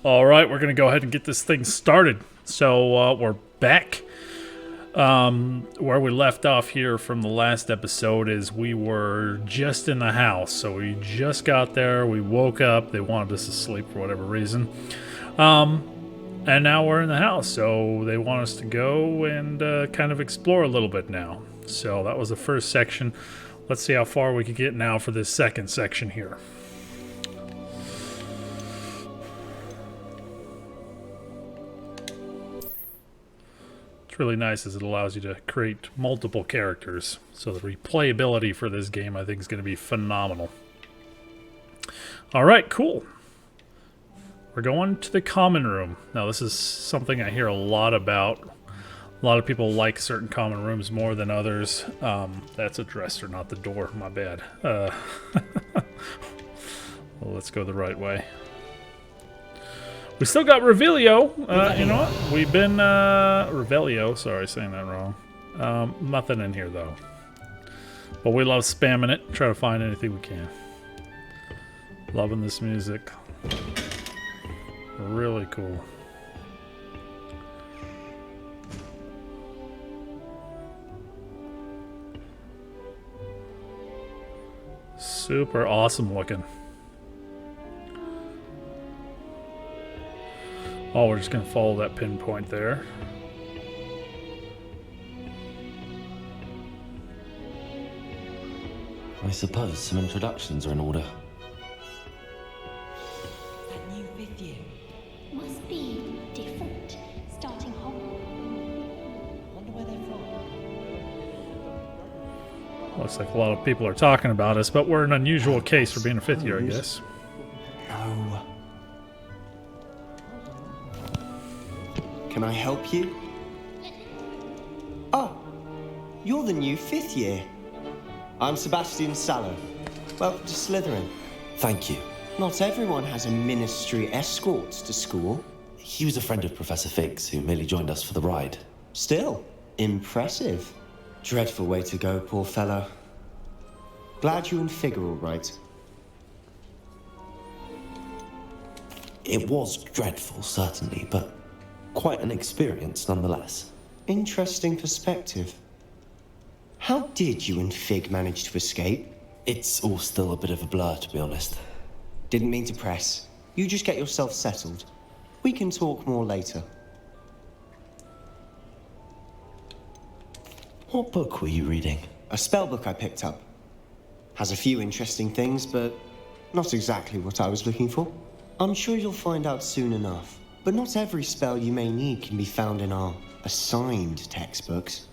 All right, we're going to go ahead and get this thing started. So we're back. Where we left off here from the last episode is we were just in the house. So we just got there. We woke up. They wanted us to sleep for whatever reason. And now we're in the house. So they want us to go and kind of explore a little bit now. So that was the first section. Let's see how far we can get now for this second section here. What's really nice is it allows you to create multiple characters. So the replayability for this game, I think, is going to be phenomenal. All right, cool. We're going to the common room. Now, this is something I hear a lot about. A lot of people like certain common rooms more than others. That's a dresser, not the door. My bad. Well, let's go the right way. We still got Revelio. You know what? We've been... Revelio. Sorry, saying that wrong. Nothing in here, though. But we love spamming it. Try to find anything we can. Loving this music. Really cool. Super awesome looking. Oh, we're just going to follow that pinpoint there. I suppose some introductions are in order. That new fifth year. Must be different, starting Hogwarts. Wonder where they're from. Looks like a lot of people are talking about us, but we're an unusual case for being a fifth year, I guess. No. Can I help you? Oh, you're the new fifth year. I'm Sebastian Sallow. Welcome to Slytherin. Thank you. Not everyone has a ministry escort to school. He was a friend of Professor Fig's who merely joined us for the ride. Still, impressive. Dreadful way to go, poor fellow. Glad you and Fig are all right. It was dreadful, certainly, but quite an experience nonetheless. Interesting perspective. How did you and Fig manage to escape? It's all still a bit of a blur, to be honest. Didn't mean to press. You just get yourself settled. We can talk more later. What book were you reading? A spell book I picked up. Has a few interesting things, but not exactly what I was looking for. I'm sure you'll find out soon enough. But not every spell you may need can be found in our assigned textbooks.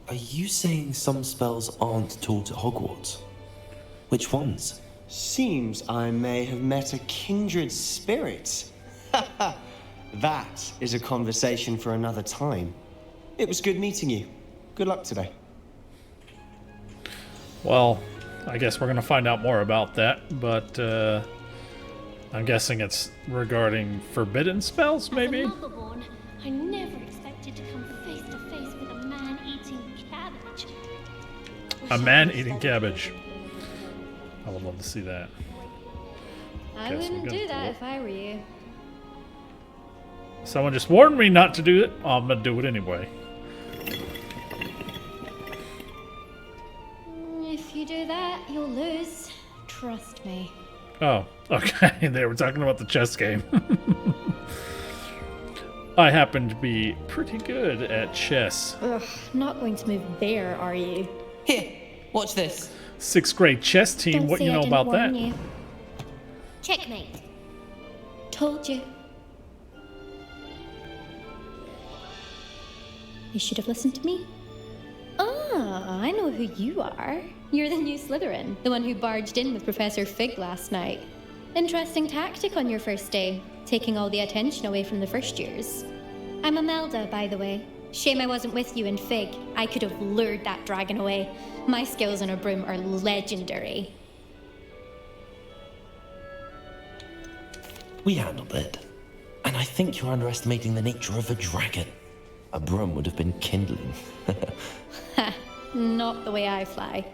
Are you saying some spells aren't taught at Hogwarts? Which ones? Seems I may have met a kindred spirit. That is a conversation for another time. It was good meeting you. Good luck today. Well, I guess we're going to find out more about that, but I'm guessing it's regarding forbidden spells, maybe? As a Motherborn, I never expected to come face to face with a man eating cabbage. A man eating cabbage. I would love to see that. I Guess we're wouldn't gonna do do that it. if I were you. Someone just warned me not to do it. Oh, I'm going to do it anyway. If you do that, you'll lose. Trust me. Oh, okay. They were talking about the chess game. I happen to be pretty good at chess. Ugh, not going to move there, are you? Here, watch this. 6th grade chess team. Don't What say you I know didn't about warn that? You. Checkmate. Told you. You should have listened to me. Ah, I know who you are. You're the new Slytherin, the one who barged in with Professor Fig last night. Interesting tactic on your first day, taking all the attention away from the first years. I'm Imelda, by the way. Shame I wasn't with you in Fig. I could have lured that dragon away. My skills on a broom are legendary. We handled it. And I think you're underestimating the nature of a dragon. A broom would have been kindling. Ha, not the way I fly.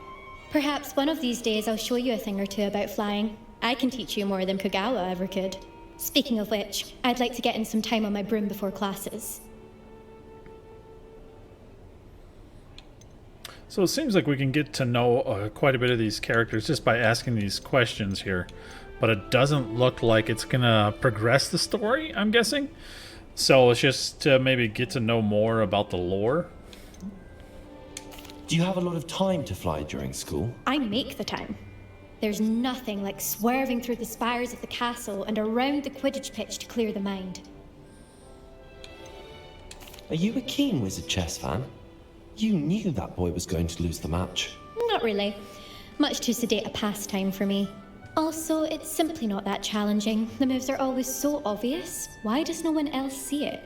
Perhaps one of these days I'll show you a thing or two about flying. I can teach you more than Kagawa ever could. Speaking of which, I'd like to get in some time on my broom before classes. So it seems like we can get to know quite a bit of these characters just by asking these questions here. But it doesn't look like it's going to progress the story, I'm guessing. So it's just to maybe get to know more about the lore. Do you have a lot of time to fly during school? I make the time. There's nothing like swerving through the spires of the castle and around the Quidditch pitch to clear the mind. Are you a keen wizard chess fan? You knew that boy was going to lose the match. Not really. Much too sedate a pastime for me. Also, it's simply not that challenging. The moves are always so obvious. Why does no one else see it?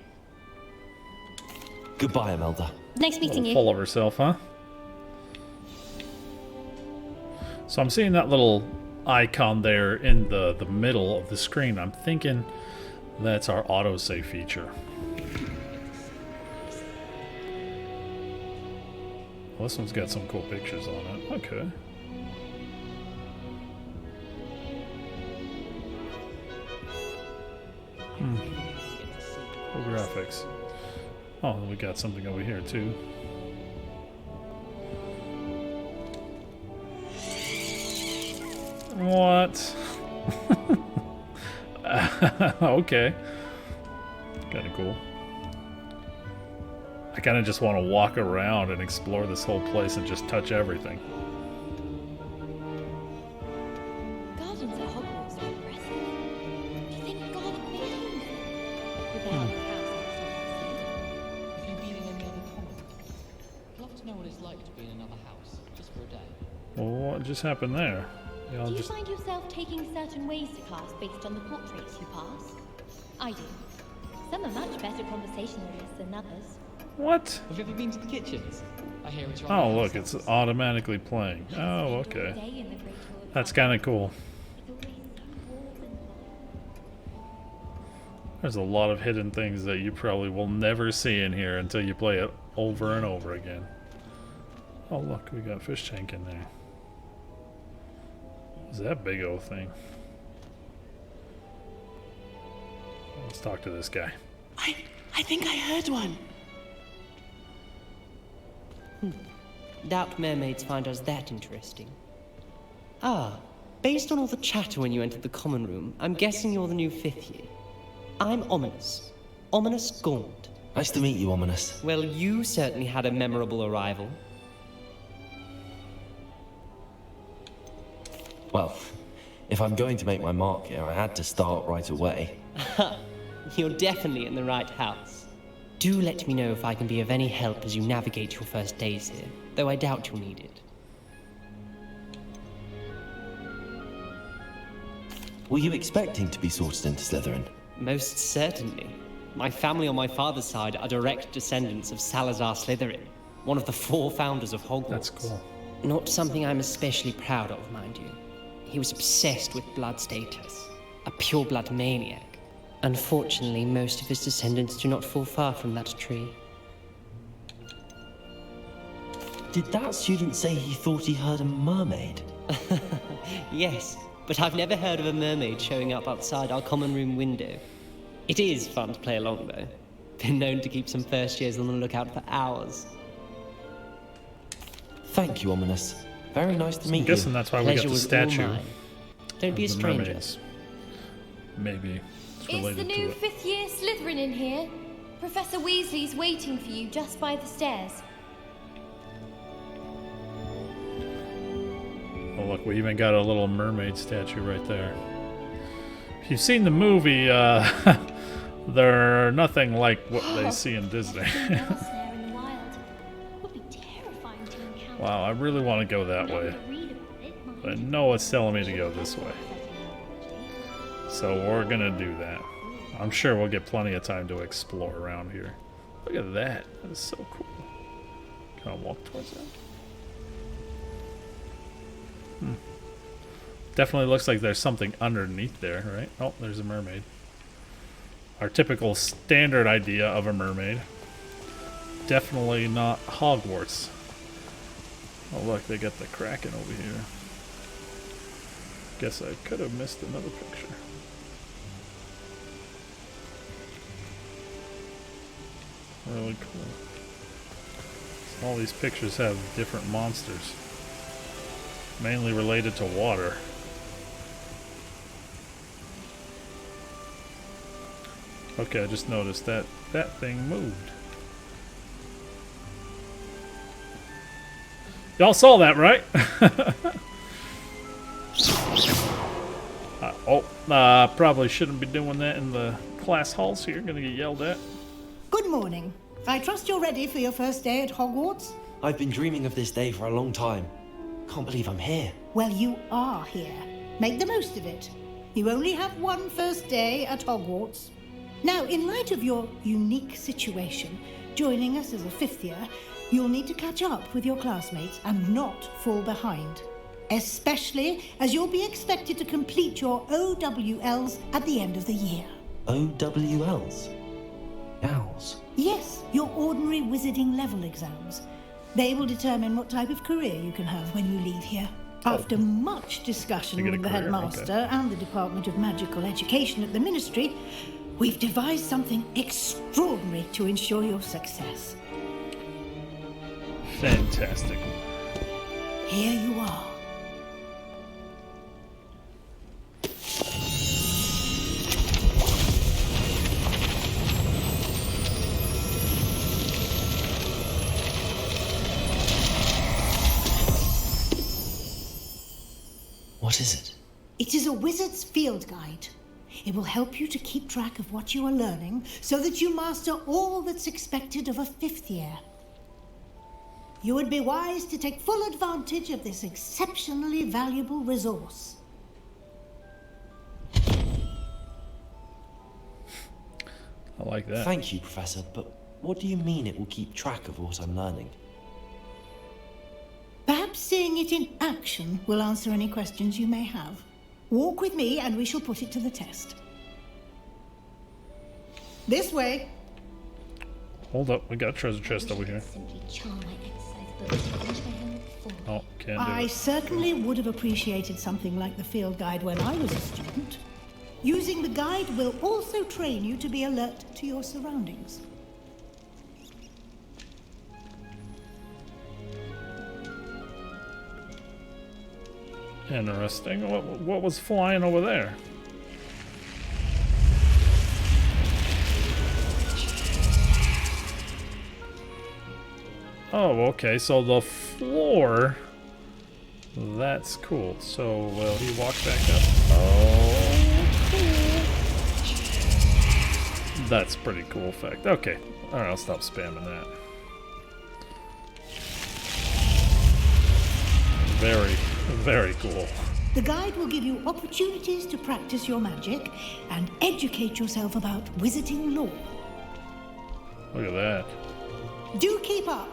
Goodbye, Imelda. Nice meeting you. Full of herself, huh? So I'm seeing that little icon there in the middle of the screen. I'm thinking that's our autosave feature. Well, this one's got some cool pictures on it. Okay. Cool graphics. Oh, we got something over here too. What? Okay. Kind of cool. I kind of just want to walk around and explore this whole place and just touch everything. Gardens at Hogwarts are impressive. Do you think God would be home? With the help of house, Have you been in any other common? I'd love to know what it's like to be in another house, just for a day. Well, what just happened there? Yeah, I'll do you just... find yourself taking certain ways to class based on the portraits you pass? I do. Some are much better conversationalists than others. What? Have you ever been to the kitchens? I hear it's right Oh, next look, to it's us. automatically playing. Oh, okay. That's kind of cool. There's a lot of hidden things that you probably will never see in here until you play it over and over again. Oh, look, we got a fish tank in there. What's that big old thing? Let's talk to this guy. I think I heard one. Doubt mermaids find us that interesting. Ah, based on all the chatter when you entered the common room, I'm guessing you're the new fifth year. I'm Ominous. Ominous Gaunt. Nice to meet you, Ominous. Well, you certainly had a memorable arrival. Well, if I'm going to make my mark here, I had to start right away. You're definitely in the right house. Do let me know if I can be of any help as you navigate your first days here, though I doubt you'll need it. Were you expecting to be sorted into Slytherin? Most certainly. My family on my father's side are direct descendants of Salazar Slytherin, one of the 4 founders of Hogwarts. That's cool. Not something I'm especially proud of, mind you. He was obsessed with blood status, a pure-blood maniac. Unfortunately, most of his descendants do not fall far from that tree. Did that student say he thought he heard a mermaid? Yes, but I've never heard of a mermaid showing up outside our common room window. It is fun to play along, though. Been known to keep some first years on the lookout for hours. Thank you, Ominous. Very nice to meet I'm you. guessing that's why we got Pleasure the was all statue. mine. Don't be a of the stranger. mermaids. Maybe it's Is related the to new it. 5th year Slytherin in here? Professor Weasley's waiting for you just by the stairs. Oh, look, we even got a little mermaid statue right there. If you've seen the movie, they're nothing like what they see in Disney. Nothing else there in the wild. Would be terrifying to encounter. Wow, I really want to go that way. To read about it, mind But I you. know it's telling me to go this way. So we're gonna do that. I'm sure we'll get plenty of time to explore around here. Look at that. That is so cool. Can I walk towards that? Definitely looks like there's something underneath there, right? Oh, there's a mermaid. Our typical standard idea of a mermaid. Definitely not Hogwarts. Oh look, they got the Kraken over here. Guess I could have missed another picture. Really cool. So all these pictures have different monsters, mainly related to water. Okay, I just noticed that that thing moved. Y'all saw that, right? Probably shouldn't be doing that in the class halls here. Gonna get yelled at. Good morning. I trust you're ready for your first day at Hogwarts? I've been dreaming of this day for a long time. Can't believe I'm here. Well, you are here. Make the most of it. You only have one first day at Hogwarts. Now, in light of your unique situation, joining us as a fifth year, you'll need to catch up with your classmates and not fall behind. Especially as you'll be expected to complete your OWLs at the end of the year. OWLs? Owls? Yes, your ordinary wizarding level exams. They will determine what type of career you can have when you leave here. After much discussion You get a with the career, headmaster and the Department of Magical Education at the Ministry, we've devised something extraordinary to ensure your success. Fantastic. Here you are. What is it? It is a wizard's field guide. It will help you to keep track of what you are learning so that you master all that's expected of a fifth year. You would be wise to take full advantage of this exceptionally valuable resource. I like that. Thank you, Professor, but what do you mean it will keep track of what I'm learning? Perhaps seeing it in action will answer any questions you may have. Walk with me and we shall put it to the test. This way. Hold up, we got a treasure chest over here. Simply charm my exercise books to finish my homework before. Oh, can't do I it. certainly would have appreciated something like the field guide when I was a student. Using the guide will also train you to be alert to your surroundings. Interesting. What was flying over there? Oh, okay. So the floor. That's cool. So, will he walk back up? Oh, cool. That's pretty cool effect. Okay. Alright, I'll stop spamming that. Very, very cool. The guide will give you opportunities to practice your magic and educate yourself about wizarding lore. Look at that. Do keep up.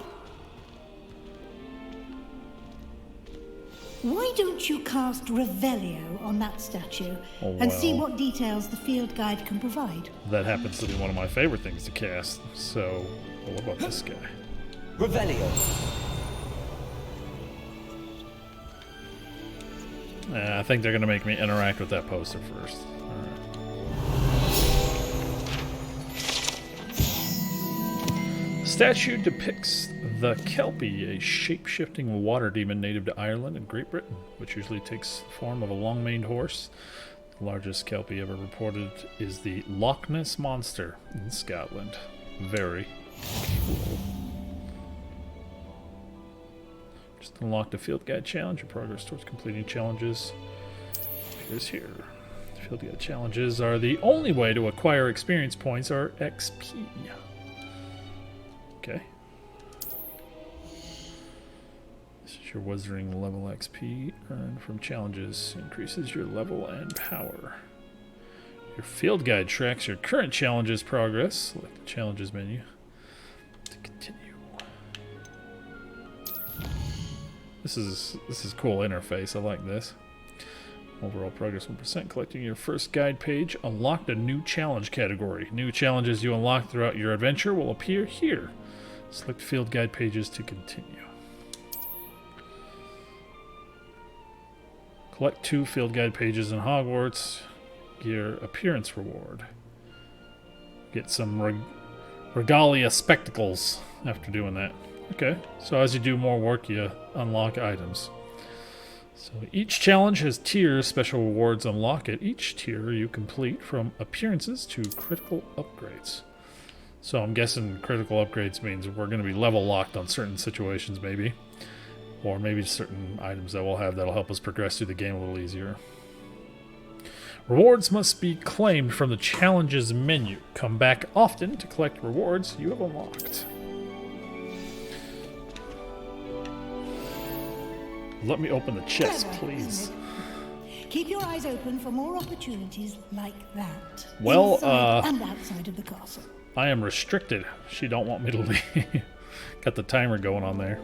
Why don't you cast Revelio on that statue and see well. what details the field guide can provide? That happens to be one of my favorite things to cast. So, well, what about this guy? Revelio! I think they're going to make me interact with that poster first. Alright. Statue depicts the Kelpie, a shape-shifting water demon native to Ireland and Great Britain, which usually takes the form of a long-maned horse. The largest Kelpie ever reported is the Loch Ness Monster in Scotland. Very cool. Just unlocked a field guide challenge. Your progress towards completing challenges appears here. Field guide challenges are the only way to acquire experience points or XP. Okay. This is your wizarding level XP earned from challenges. Increases your level and power. Your field guide tracks your current challenges progress. Select the challenges menu to continue. This is cool interface. I like this. Overall progress 1%. Collecting your first guide page unlocked a new challenge category. New challenges you unlock throughout your adventure will appear here. Select field guide pages to continue. Collect 2 field guide pages in Hogwarts. Gear appearance reward. Get some regalia spectacles after doing that. Okay, so as you do more work, you unlock items. So each challenge has tiers. Special rewards unlock at each tier you complete, from appearances to critical upgrades. So I'm guessing critical upgrades means we're going to be level locked on certain situations, maybe. Or maybe certain items that we'll have that'll help us progress through the game a little easier. Rewards must be claimed from the challenges menu. Come back often to collect rewards you have unlocked. Let me open the chest, please. Keep your eyes open for more opportunities like that. Well, inside and outside of the castle. I am restricted. She don't want me to leave. Got the timer going on there.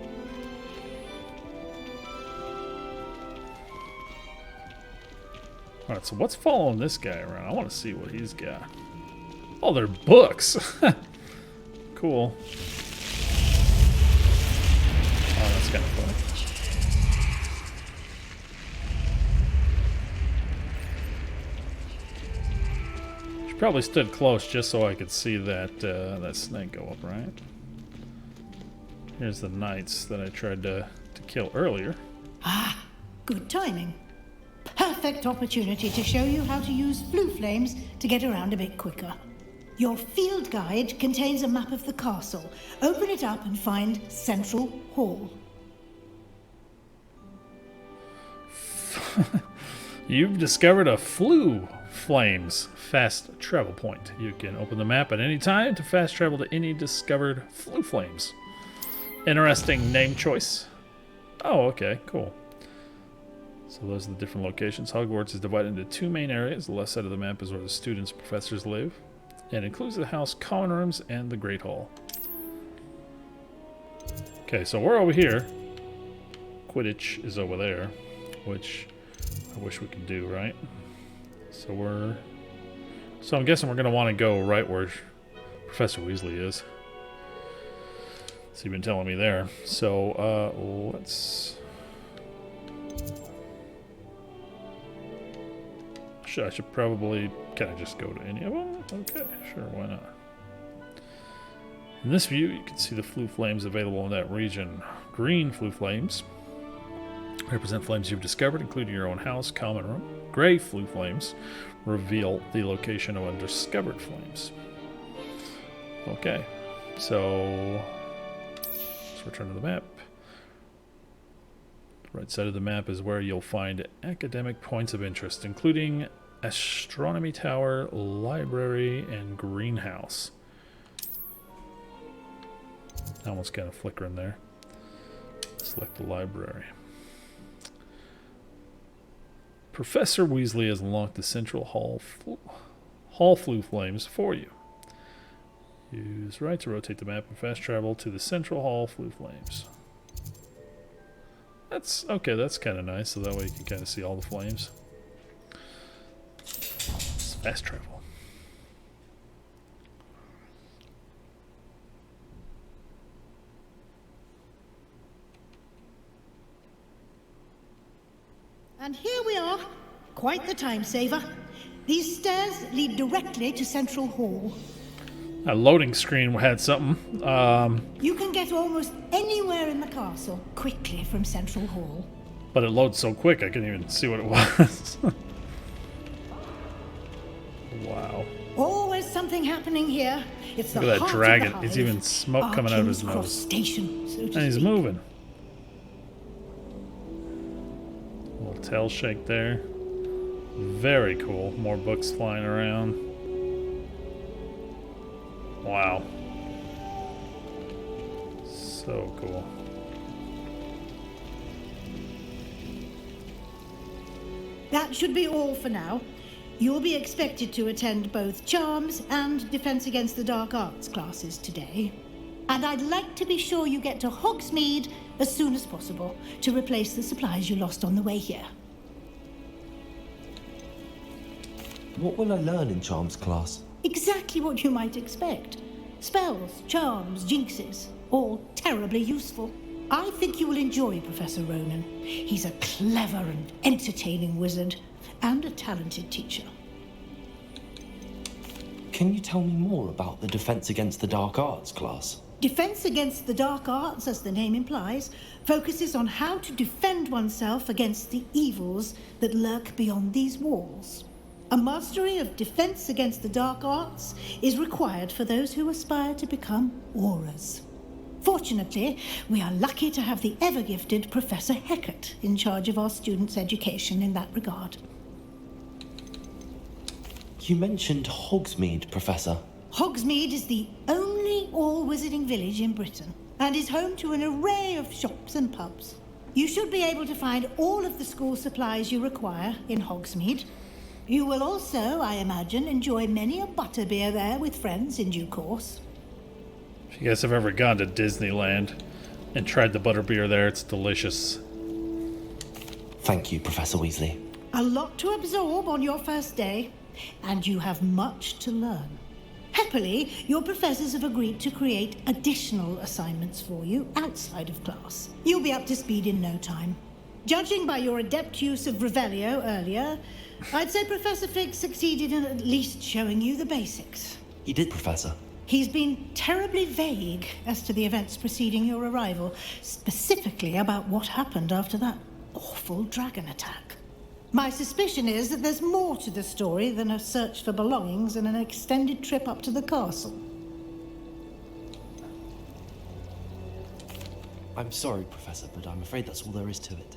Alright, so what's following this guy around? I want to see what he's got. Oh, they're books. Cool. Oh, that's kind of funny. She probably stood close just so I could see that that snake go up, right? Here's the knights that I tried to kill earlier. Ah, good timing. Perfect opportunity to show you how to use blue flames to get around a bit quicker. Your field guide contains a map of the castle. Open it up and find Central Hall. You've discovered a Flu Flames fast travel point. You can open the map at any time to fast travel to any discovered Flu Flames. Interesting name choice. Oh, okay, cool. So those are the different locations. Hogwarts is divided into 2 main areas. The left side of the map is where the students and professors live, and includes the house common rooms and the Great Hall. Okay, so we're over here. Quidditch is over there, which I wish we could do, right? So I'm guessing we're going to want to go right where Professor Weasley is. So you've been telling me there. So let's... I should probably... Can I just go to any of them? Okay, sure, why not? In this view, you can see the Flu Flames available in that region. Green Flu Flames represent flames you've discovered, including your own house, common room. Gray Flu Flames reveal the location of undiscovered flames. Okay, so let's return to the map. The right side of the map is where you'll find academic points of interest, including Astronomy Tower, Library, and Greenhouse. Almost kind of flickering there. Select the library. Professor Weasley has unlocked the Central Hall Flu Flames for you. Use right to rotate the map and fast travel to the Central Hall Flu Flames. That's okay, that's kind of nice, so that way you can kind of see all the flames. It's fast travel. And here we are. Quite the time saver. These stairs lead directly to Central Hall. That loading screen had something. You can get almost anywhere in the castle quickly from Central Hall. But it loads so quick I couldn't even see what it was. Wow. Always something happening here. It's the Look at that heart dragon. of the There's hive. even smoke coming out of his King's Cross nose. Station, so to And he's speak. moving. Little tail shake there. Very cool. More books flying around. Wow. So cool. That should be all for now. You'll be expected to attend both Charms and Defense Against the Dark Arts classes today. And I'd like to be sure you get to Hogsmeade as soon as possible to replace the supplies you lost on the way here. What will I learn in Charms class? Exactly what you might expect. Spells, charms, jinxes, all terribly useful. I think you will enjoy Professor Ronan. He's a clever and entertaining wizard, and a talented teacher. Can you tell me more about the Defense Against the Dark Arts class? Defense Against the Dark Arts, as the name implies, focuses on how to defend oneself against the evils that lurk beyond these walls. A mastery of Defense Against the Dark Arts is required for those who aspire to become auras. Fortunately, we are lucky to have the ever-gifted Professor Heckert in charge of our students' education in that regard. You mentioned Hogsmeade, Professor. Hogsmeade is the only all-wizarding village in Britain and is home to an array of shops and pubs. You should be able to find all of the school supplies you require in Hogsmeade. You will also, I imagine, enjoy many a butterbeer there with friends in due course. If you guys have ever gone to Disneyland and tried the butterbeer there, it's delicious. Thank you, Professor Weasley. A lot to absorb on your first day, and you have much to learn. Happily, your professors have agreed to create additional assignments for you outside of class. You'll be up to speed in no time. Judging by your adept use of Revelio earlier, I'd say Professor Fig succeeded in at least showing you the basics. He did, Professor. He's been terribly vague as to the events preceding your arrival, specifically about what happened after that awful dragon attack. My suspicion is that there's more to the story than a search for belongings and an extended trip up to the castle. I'm sorry, Professor, but I'm afraid that's all there is to it.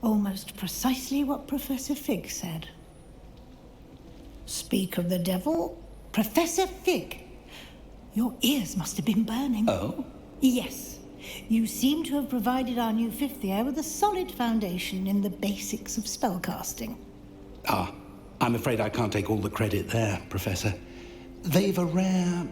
Almost precisely what Professor Fig said. Speak of the devil, Professor Fig. Your ears must have been burning. Oh? Yes. You seem to have provided our new fifth year with a solid foundation in the basics of spellcasting. Ah, I'm afraid I can't take all the credit there, Professor. They've a rare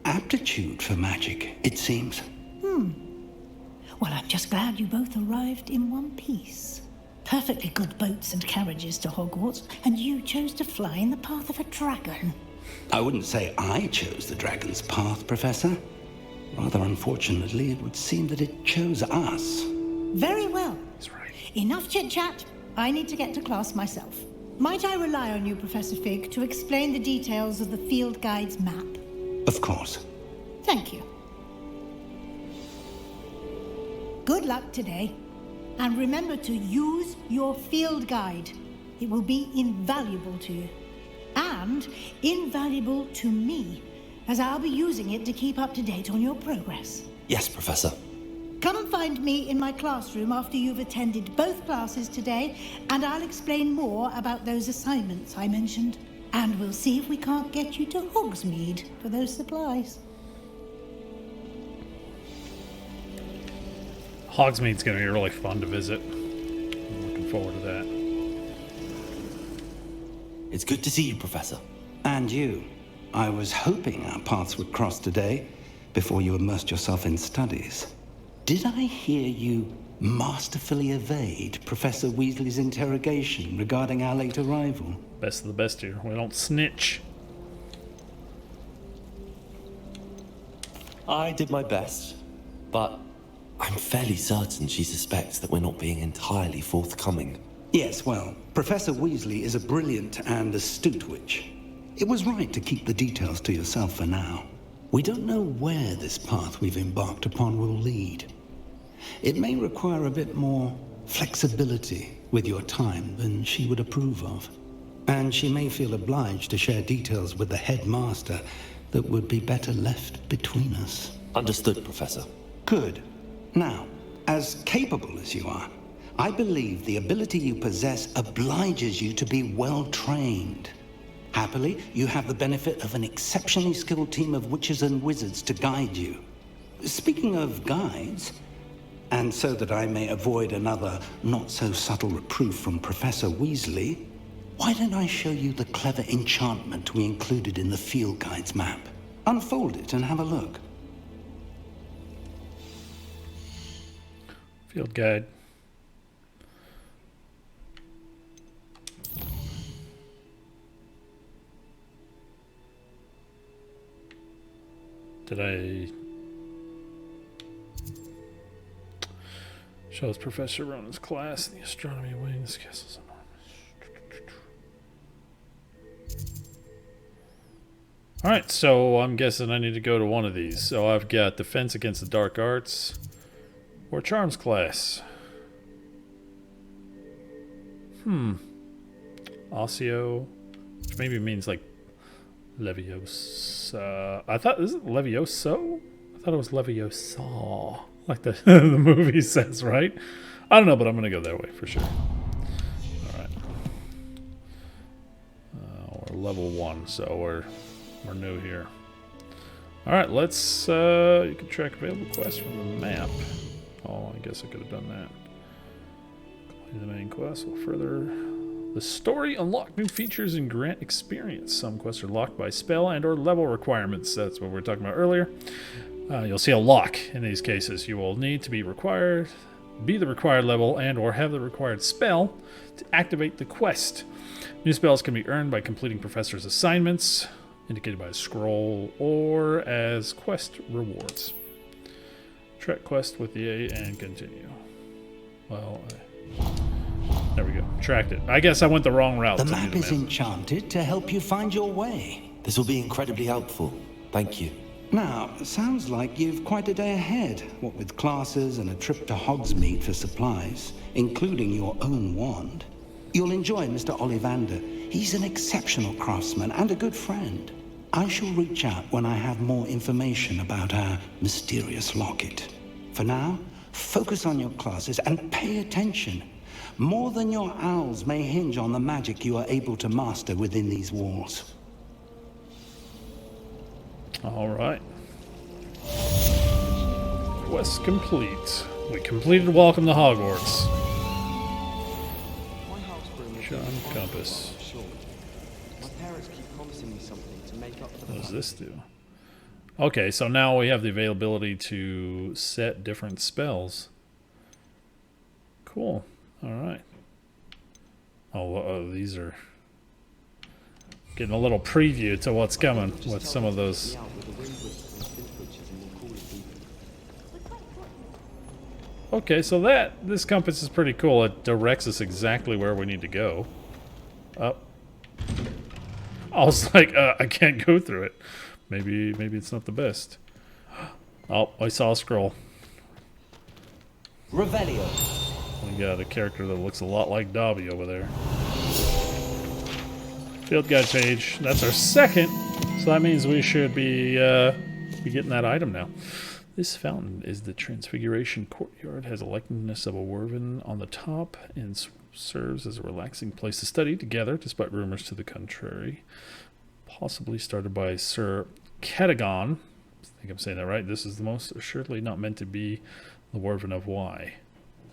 aptitude for magic, it seems. Well, I'm just glad you both arrived in one piece. Perfectly good boats and carriages to Hogwarts, and you chose to fly in the path of a dragon. I wouldn't say I chose the dragon's path, Professor. Rather unfortunately, it would seem that it chose us. Very well. That's right. Enough chit-chat. I need to get to class myself. Might I rely on you, Professor Fig, to explain the details of the field guide's map? Of course. Thank you. Good luck today. And remember to use your field guide. It will be invaluable to you. And invaluable to me, as I'll be using it to keep up to date on your progress. Yes, Professor. Come and find me in my classroom after you've attended both classes today, and I'll explain more about those assignments I mentioned. And we'll see if we can't get you to Hogsmeade for those supplies. Hogsmeade's going to be really fun to visit. I'm looking forward to that. It's good to see you, Professor. And you. I was hoping our paths would cross today, before you immersed yourself in studies. Did I hear you masterfully evade Professor Weasley's interrogation regarding our late arrival? Best of the best here. We don't snitch. I did my best, but I'm fairly certain she suspects that we're not being entirely forthcoming. Yes, well, Professor Weasley is a brilliant and astute witch. It was right to keep the details to yourself for now. We don't know where this path we've embarked upon will lead. It may require a bit more flexibility with your time than she would approve of. And she may feel obliged to share details with the headmaster that would be better left between us. Understood, Professor. Good. Now, as capable as you are, I believe the ability you possess obliges you to be well trained. Happily, you have the benefit of an exceptionally skilled team of witches and wizards to guide you. Speaking of guides, and so that I may avoid another not-so-subtle reproof from Professor Weasley, why don't I show you the clever enchantment we included in the field guide's map? Unfold it and have a look. Field guide. Did I... Shows Professor Ronan's class in the astronomy wing. This castle's enormous. Alright, so I'm guessing I need to go to one of these. So I've got Defense Against the Dark Arts or Charms class. Osseo, which maybe means like Leviosa. I thought, is it Levioso? I thought it was Leviosa, like the the movie says, right? I don't know, but I'm gonna go that way for sure. All right, we're level 1, so we're new here. All right, let's. You can track available quests from the map. Oh, I guess I could have done that. The main quest will further the story, unlock new features, and grant experience. Some quests are locked by spell and or level requirements. That's what we were talking about earlier. You'll see a lock in these cases. You will need to be the required level and or have the required spell to activate the quest. New spells can be earned by completing professor's assignments, indicated by a scroll, or as quest rewards. Track quest with the A and continue. Well, there we go. Tracked it. I guess I went the wrong route. The map is enchanted to help you find your way. This will be incredibly helpful. Thank you. Now, sounds like you've quite a day ahead, what with classes and a trip to Hogsmeade for supplies, including your own wand. You'll enjoy Mr. Ollivander. He's an exceptional craftsman and a good friend. I shall reach out when I have more information about our mysterious locket. For now, focus on your classes and pay attention. More than your owls may hinge on the magic you are able to master within these walls. All right. Quest complete. We completed Welcome to Hogwarts. John Compass. My parents keep promising me something to make up for the What does this do? Okay, so now we have the availability to set different spells. Cool. All right. Oh, these are getting a little preview to what's coming with some of those. Okay, so this compass is pretty cool. It directs us exactly where we need to go. Up. I was like, I can't go through it. Maybe it's not the best. Oh, I saw a scroll. Revelio. We got a character that looks a lot like Dobby over there. Field guide page. That's our second, so that means we should be getting that item now. This fountain is the Transfiguration Courtyard. Has a likeness of a Wyvern on the top and serves as a relaxing place to study together, despite rumors to the contrary. Possibly started by Sir Catagon. I think I'm saying that right. This is the most assuredly not meant to be the Wyvern of Why.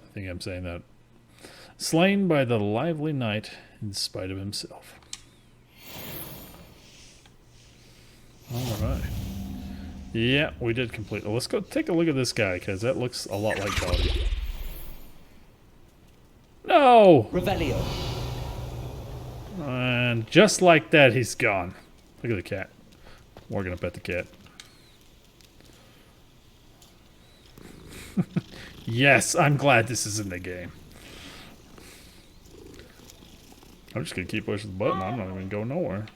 I think I'm saying that. Slain by the lively knight in spite of himself. Alright. Yeah, we did complete. Let's go take a look at this guy, because that looks a lot like Dobby. No! Revelio. And just like that, he's gone. Look at the cat. We're gonna pet the cat. Yes, I'm glad this is in the game. I'm just gonna keep pushing the button. I'm not even going nowhere.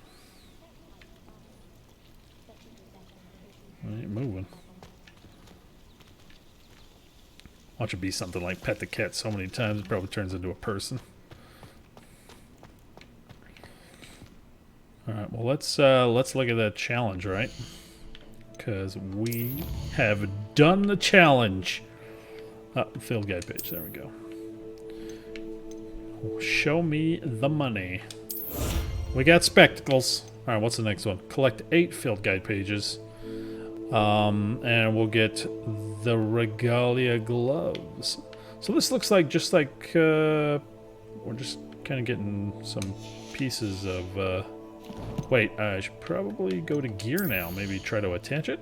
I ain't moving. Watch it be something like pet the cat so many times it probably turns into a person. Alright, well let's look at that challenge, right? Because we have done the challenge. Field guide page, there we go. Show me the money. We got spectacles. Alright, what's the next one? Collect 8 field guide pages. And we'll get the Regalia gloves. So this looks like just like we're just kind of getting some pieces of wait, I should probably go to gear now, maybe try to attach it.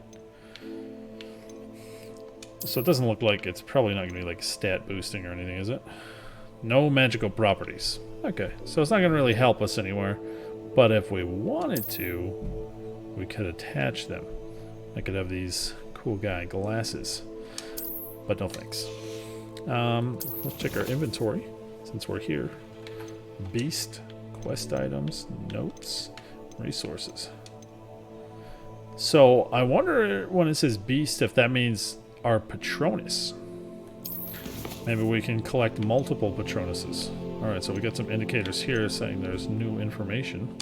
So it doesn't look like it's probably not gonna be like stat boosting or anything, is it? No magical properties. Okay, so it's not gonna really help us anywhere, but if we wanted to, we could attach them. I could have these cool guy glasses, but no thanks. Let's check our inventory since we're here. Beast, quest items, notes, resources. So I wonder when it says beast if that means our Patronus. Maybe we can collect multiple Patronuses. Alright, so we got some indicators here saying there's new information.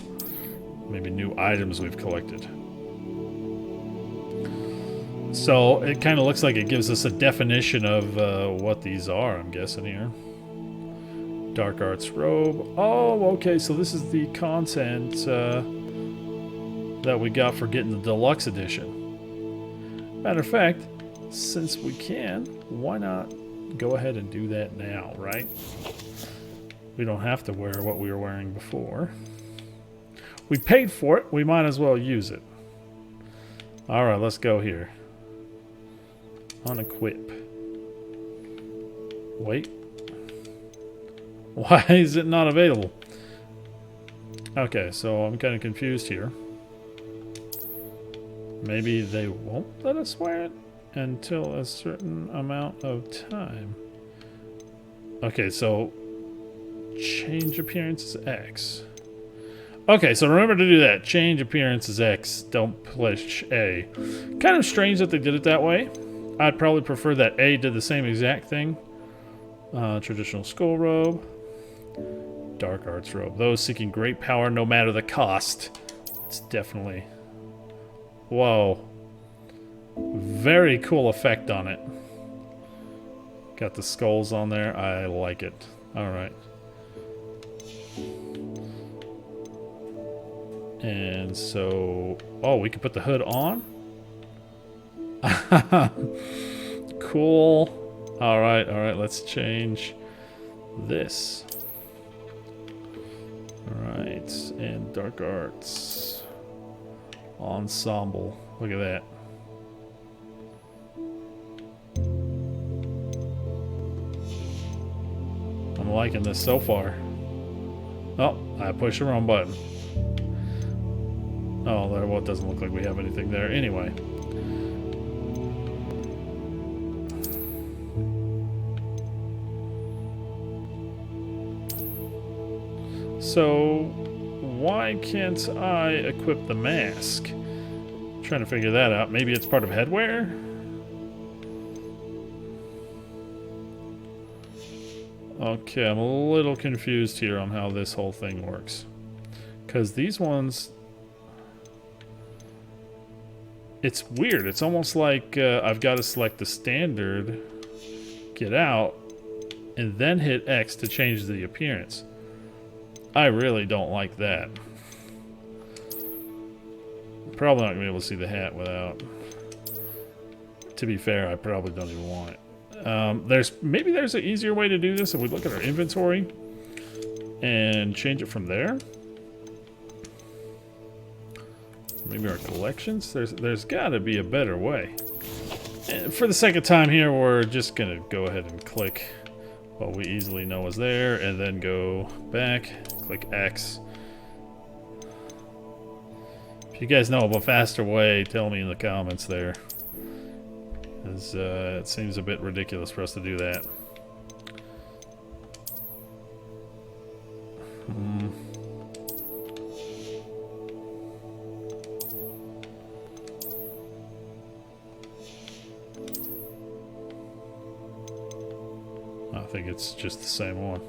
Maybe new items we've collected. So it kind of looks like it gives us a definition of what these are, I'm guessing here. Dark Arts Robe. Oh, okay, so this is the content that we got for getting the deluxe edition. Matter of fact, since we can, why not go ahead and do that now, right? We don't have to wear what we were wearing before. We paid for it, we might as well use it. Alright, let's go here. Unequip. Wait. Why is it not available? Okay, so I'm kind of confused here. Maybe they won't let us wear it until a certain amount of time. Okay, so change appearance is X. Okay, so remember to do that. Change appearance is X. Don't push A. Kind of strange that they did it that way. I'd probably prefer that A did the same exact thing. Traditional skull robe. Dark arts robe. Those seeking great power no matter the cost. It's definitely... Whoa. Very cool effect on it. Got the skulls on there. I like it. Alright. And so... Oh, we can put the hood on? Cool. Alright, let's change this. Alright, and Dark Arts Ensemble. Look at that. I'm liking this so far. Oh, I pushed the wrong button. Oh, well, it doesn't look like we have anything there. Anyway. So, why can't I equip the mask? I'm trying to figure that out. Maybe it's part of headwear? Okay, I'm a little confused here on how this whole thing works. Because these ones... It's weird. It's almost like I've got to select the standard, get out, and then hit X to change the appearance. I really don't like that. Probably not going to be able to see the hat without... To be fair, I probably don't even want it. Maybe there's an easier way to do this if we look at our inventory and change it from there. Maybe our collections? There's got to be a better way. And for the second time here, we're just going to go ahead and click what we easily know is there, and then go back, click X. If you guys know of a faster way, tell me in the comments there. Because it seems a bit ridiculous for us to do that. I think it's just the same one.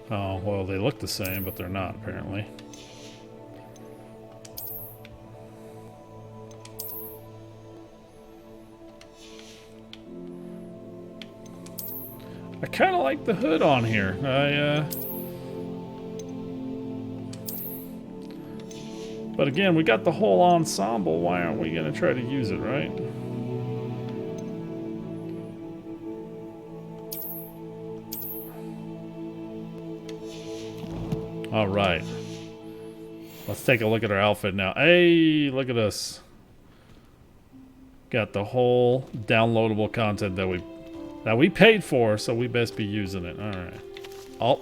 Oh, well, they look the same, but they're not, apparently. I kind of like the hood on here. But again, we got the whole ensemble. Why aren't we going to try to use it, right? All right. Let's take a look at our outfit now. Hey, look at us. Got the whole downloadable content that we paid for, so we best be using it. All right. Oh,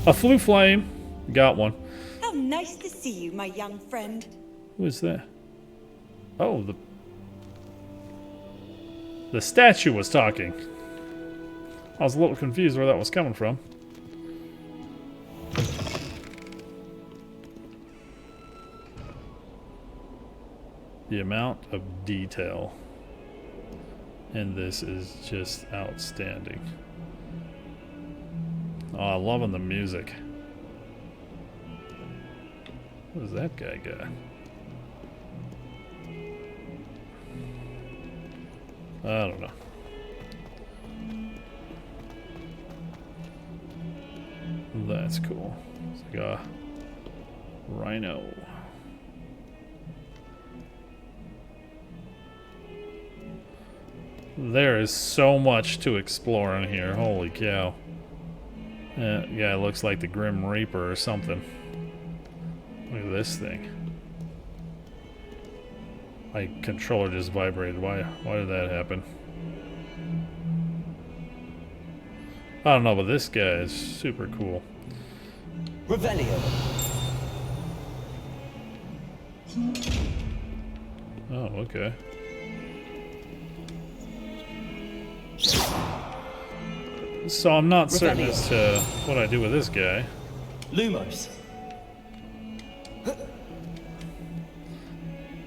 a flue flame. Got one. How nice to see you, my young friend. Who is that? Oh, the statue was talking. I was a little confused where that was coming from. The amount of detail in this is just outstanding. Oh, I'm loving the music. What does that guy got? I don't know. That's cool. It's like a rhino. There is so much to explore in here. Holy cow. Yeah, it looks like the Grim Reaper or something. Look at this thing. My controller just vibrated. Why did that happen? I don't know, but this guy is super cool. Revelio. Oh, okay. So I'm not certain as to what I do with this guy. Lumos.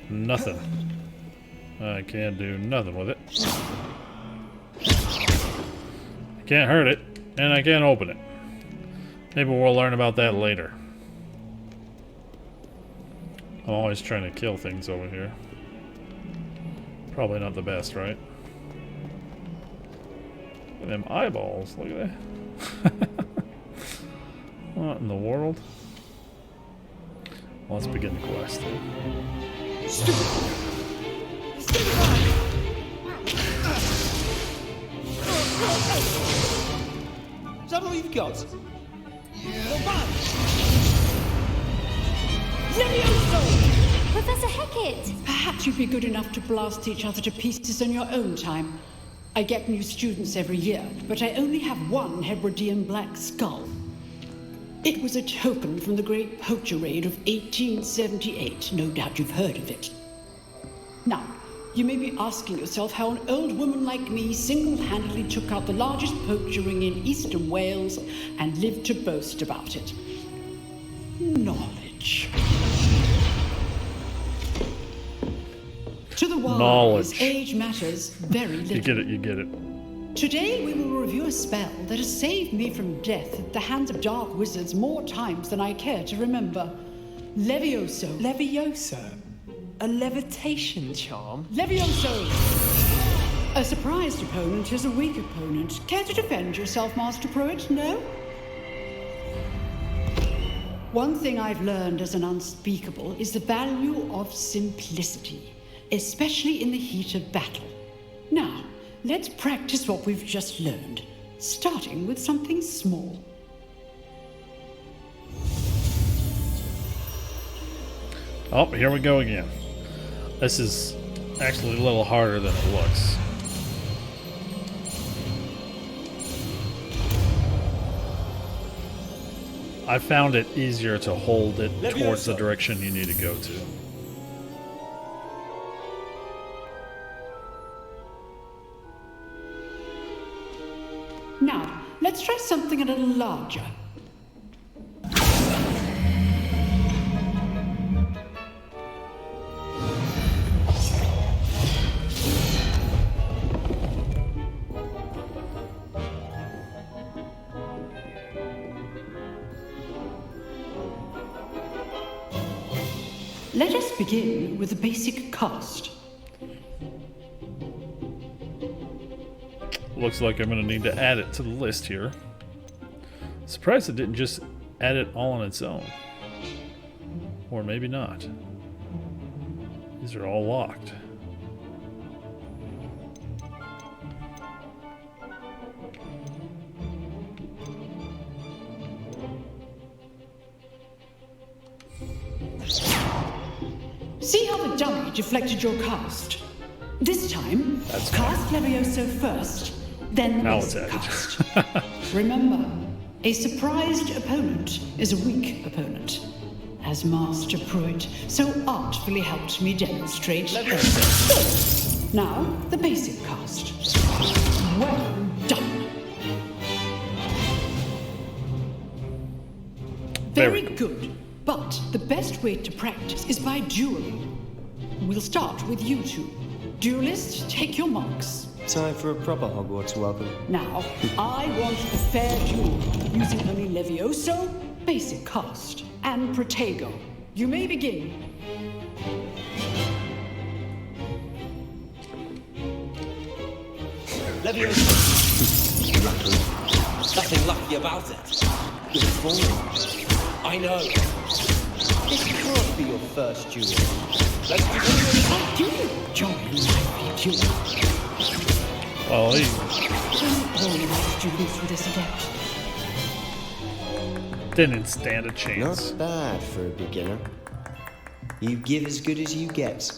Nothing. I can't do nothing with it. I can't hurt it, and I can't open it. Maybe we'll learn about that later. I'm always trying to kill things over here. Probably not the best, right? Look at them eyeballs. Look at that. What in the world? Well, let's begin the quest. Is that all you've got? Professor Hecat! Perhaps you'd be good enough to blast each other to pieces in your own time. I get new students every year, but I only have one Hebridean black skull. It was a token from the Great Poacher Raid of 1878. No doubt you've heard of it. Now, you may be asking yourself how an old woman like me single-handedly took out the largest poacher ring in eastern Wales and lived to boast about it. Knowledge. To the wise, age matters very little. You get it, you get it. Today we will review a spell that has saved me from death at the hands of dark wizards more times than I care to remember. Levioso. Levioso? A levitation charm? Levioso! A surprised opponent is a weak opponent. Care to defend yourself, Master Pruitt? No? One thing I've learned as an unspeakable is the value of simplicity, especially in the heat of battle. Now, let's practice what we've just learned, starting with something small. Oh, here we go again. This is actually a little harder than it looks. I found it easier to hold it towards the direction you need to go to. Now, let's try something a little larger. Let us begin with the basic cast. Looks like I'm going to need to add it to the list here. Surprised it didn't just add it all on its own. Or maybe not. These are all locked. See how the dummy deflected your cast? This time, cast Levioso first, then the basic cast. Remember, a surprised opponent is a weak opponent, as Master Pruitt so artfully helped me demonstrate. Now, the basic cast. Well done. Very good. But the best way to practice is by dueling. We'll start with you two. Duelists, take your marks. Time for a proper Hogwarts welcome. Now, I want a fair duel, using only Levioso, basic cast, and Protego. You may begin. Levioso. Nothing lucky about it. You're falling. I know. This can't be your first duel. Let's do it. You join my duel. Oh, he All my students for this adept. didn't stand a chance. Not bad for a beginner. You give as good as you get.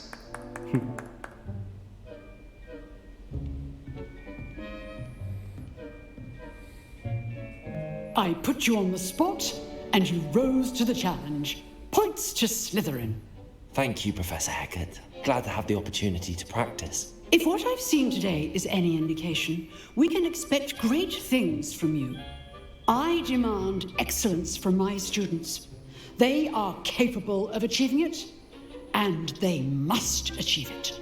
I put you on the spot, and you rose to the challenge. Points to Slytherin. Thank you, Professor Hecat. Glad to have the opportunity to practice. If what I've seen today is any indication, we can expect great things from you. I demand excellence from my students. They are capable of achieving it, and they must achieve it.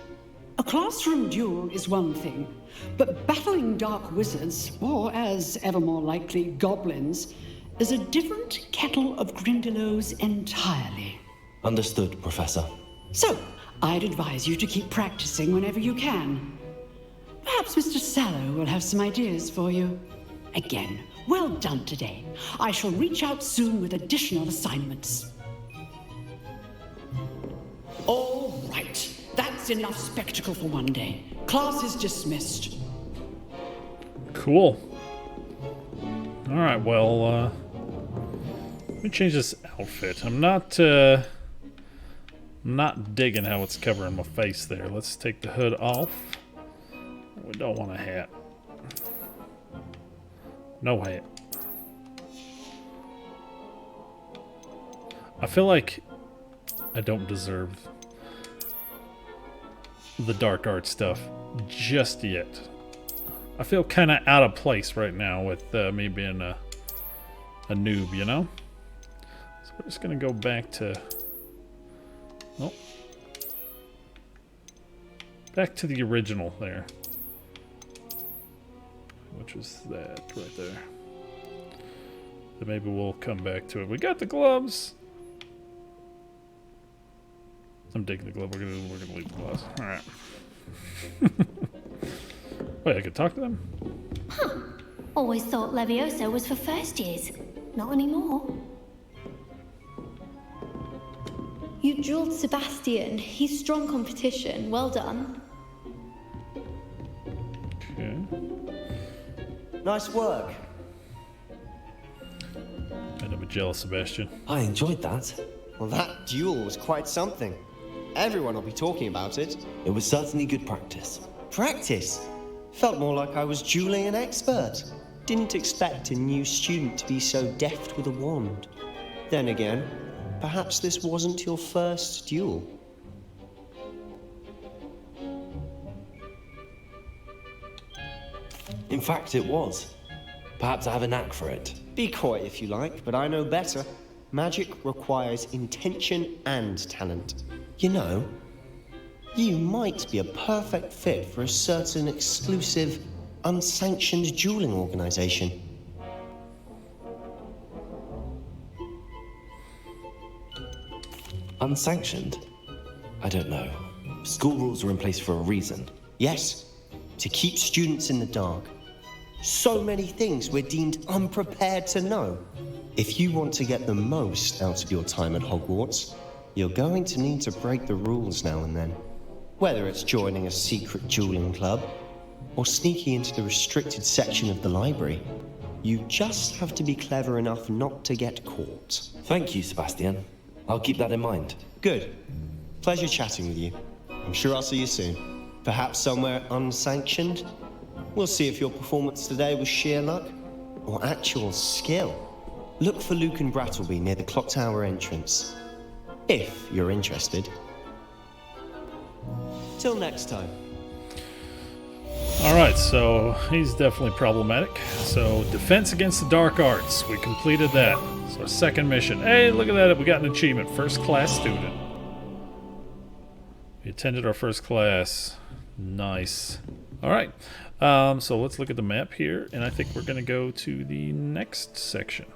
A classroom duel is one thing, but battling dark wizards, or as ever more likely, goblins, is a different kettle of Grindylows entirely. Understood, Professor. So, I'd advise you to keep practicing whenever you can. Perhaps Mr. Sallow will have some ideas for you. Again, well done today. I shall reach out soon with additional assignments. All right. That's enough spectacle for one day. Class is dismissed. Cool. All right, well, let me change this outfit. I'm not digging how it's covering my face there. Let's take the hood off. We don't want a hat. No hat. I feel like I don't deserve the dark art stuff just yet. I feel kind of out of place right now with me being a noob, you know? So we're just gonna go back to back to the original there, which is that right there. Then maybe we'll come back to it. We got the gloves. I'm taking the glove. We're gonna leave the gloves. All right. Wait, I could talk to them? Huh. Always thought Levioso was for first years. Not anymore. You dueled Sebastian. He's strong competition. Well done. Okay. Nice work. And I'm a jealous Sebastian. I enjoyed that. Well, that duel was quite something. Everyone will be talking about it. It was certainly good practice. Practice? Felt more like I was dueling an expert. Didn't expect a new student to be so deft with a wand. Then again, perhaps this wasn't your first duel. In fact, it was. Perhaps I have a knack for it. Be coy if you like, but I know better. Magic requires intention and talent. You know, you might be a perfect fit for a certain exclusive, unsanctioned dueling organization. Unsanctioned? I don't know. School rules are in place for a reason. Yes, to keep students in the dark. So many things we're deemed unprepared to know. If you want to get the most out of your time at Hogwarts, you're going to need to break the rules now and then. Whether it's joining a secret dueling club, or sneaking into the restricted section of the library, you just have to be clever enough not to get caught. Thank you, Sebastian. I'll keep that in mind. Good. Pleasure chatting with you. I'm sure I'll see you soon. Perhaps somewhere unsanctioned? We'll see if your performance today was sheer luck, or actual skill. Look for Luke and Brattleby near the clock tower entrance. If you're interested. Till next time. Alright, so he's definitely problematic. So, defense against the dark arts. We completed that. It's our second mission. Hey, look at that. We got an achievement. First class student. We attended our first class. Nice. Alright. So let's look at the map here. And I think we're going to go to the next section.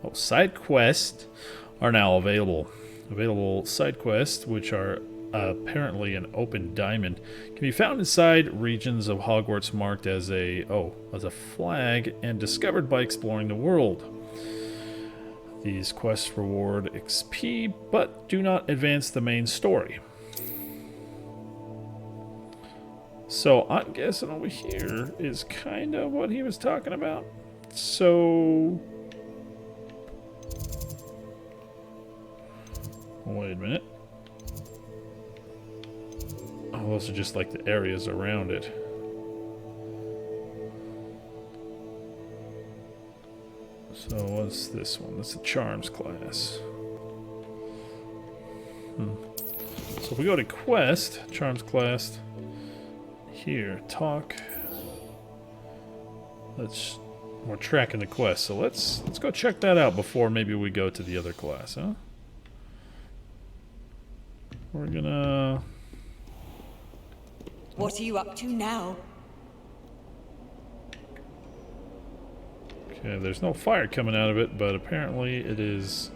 Oh, side quests are now available. Available side quests, which are apparently an open diamond, can be found inside regions of Hogwarts marked as a flag and discovered by exploring the world. These quests reward XP but do not advance the main story. So I'm guessing over here is kind of what he was talking about. So wait a minute. Oh, those are just like the areas around it. So what's this one? That's the Charms class. So if we go to Quest, Charms class, here, talk. We're tracking the quest, so let's go check that out before maybe we go to the other class, huh? We're gonna... What are you up to now? Okay, there's no fire coming out of it, but apparently it is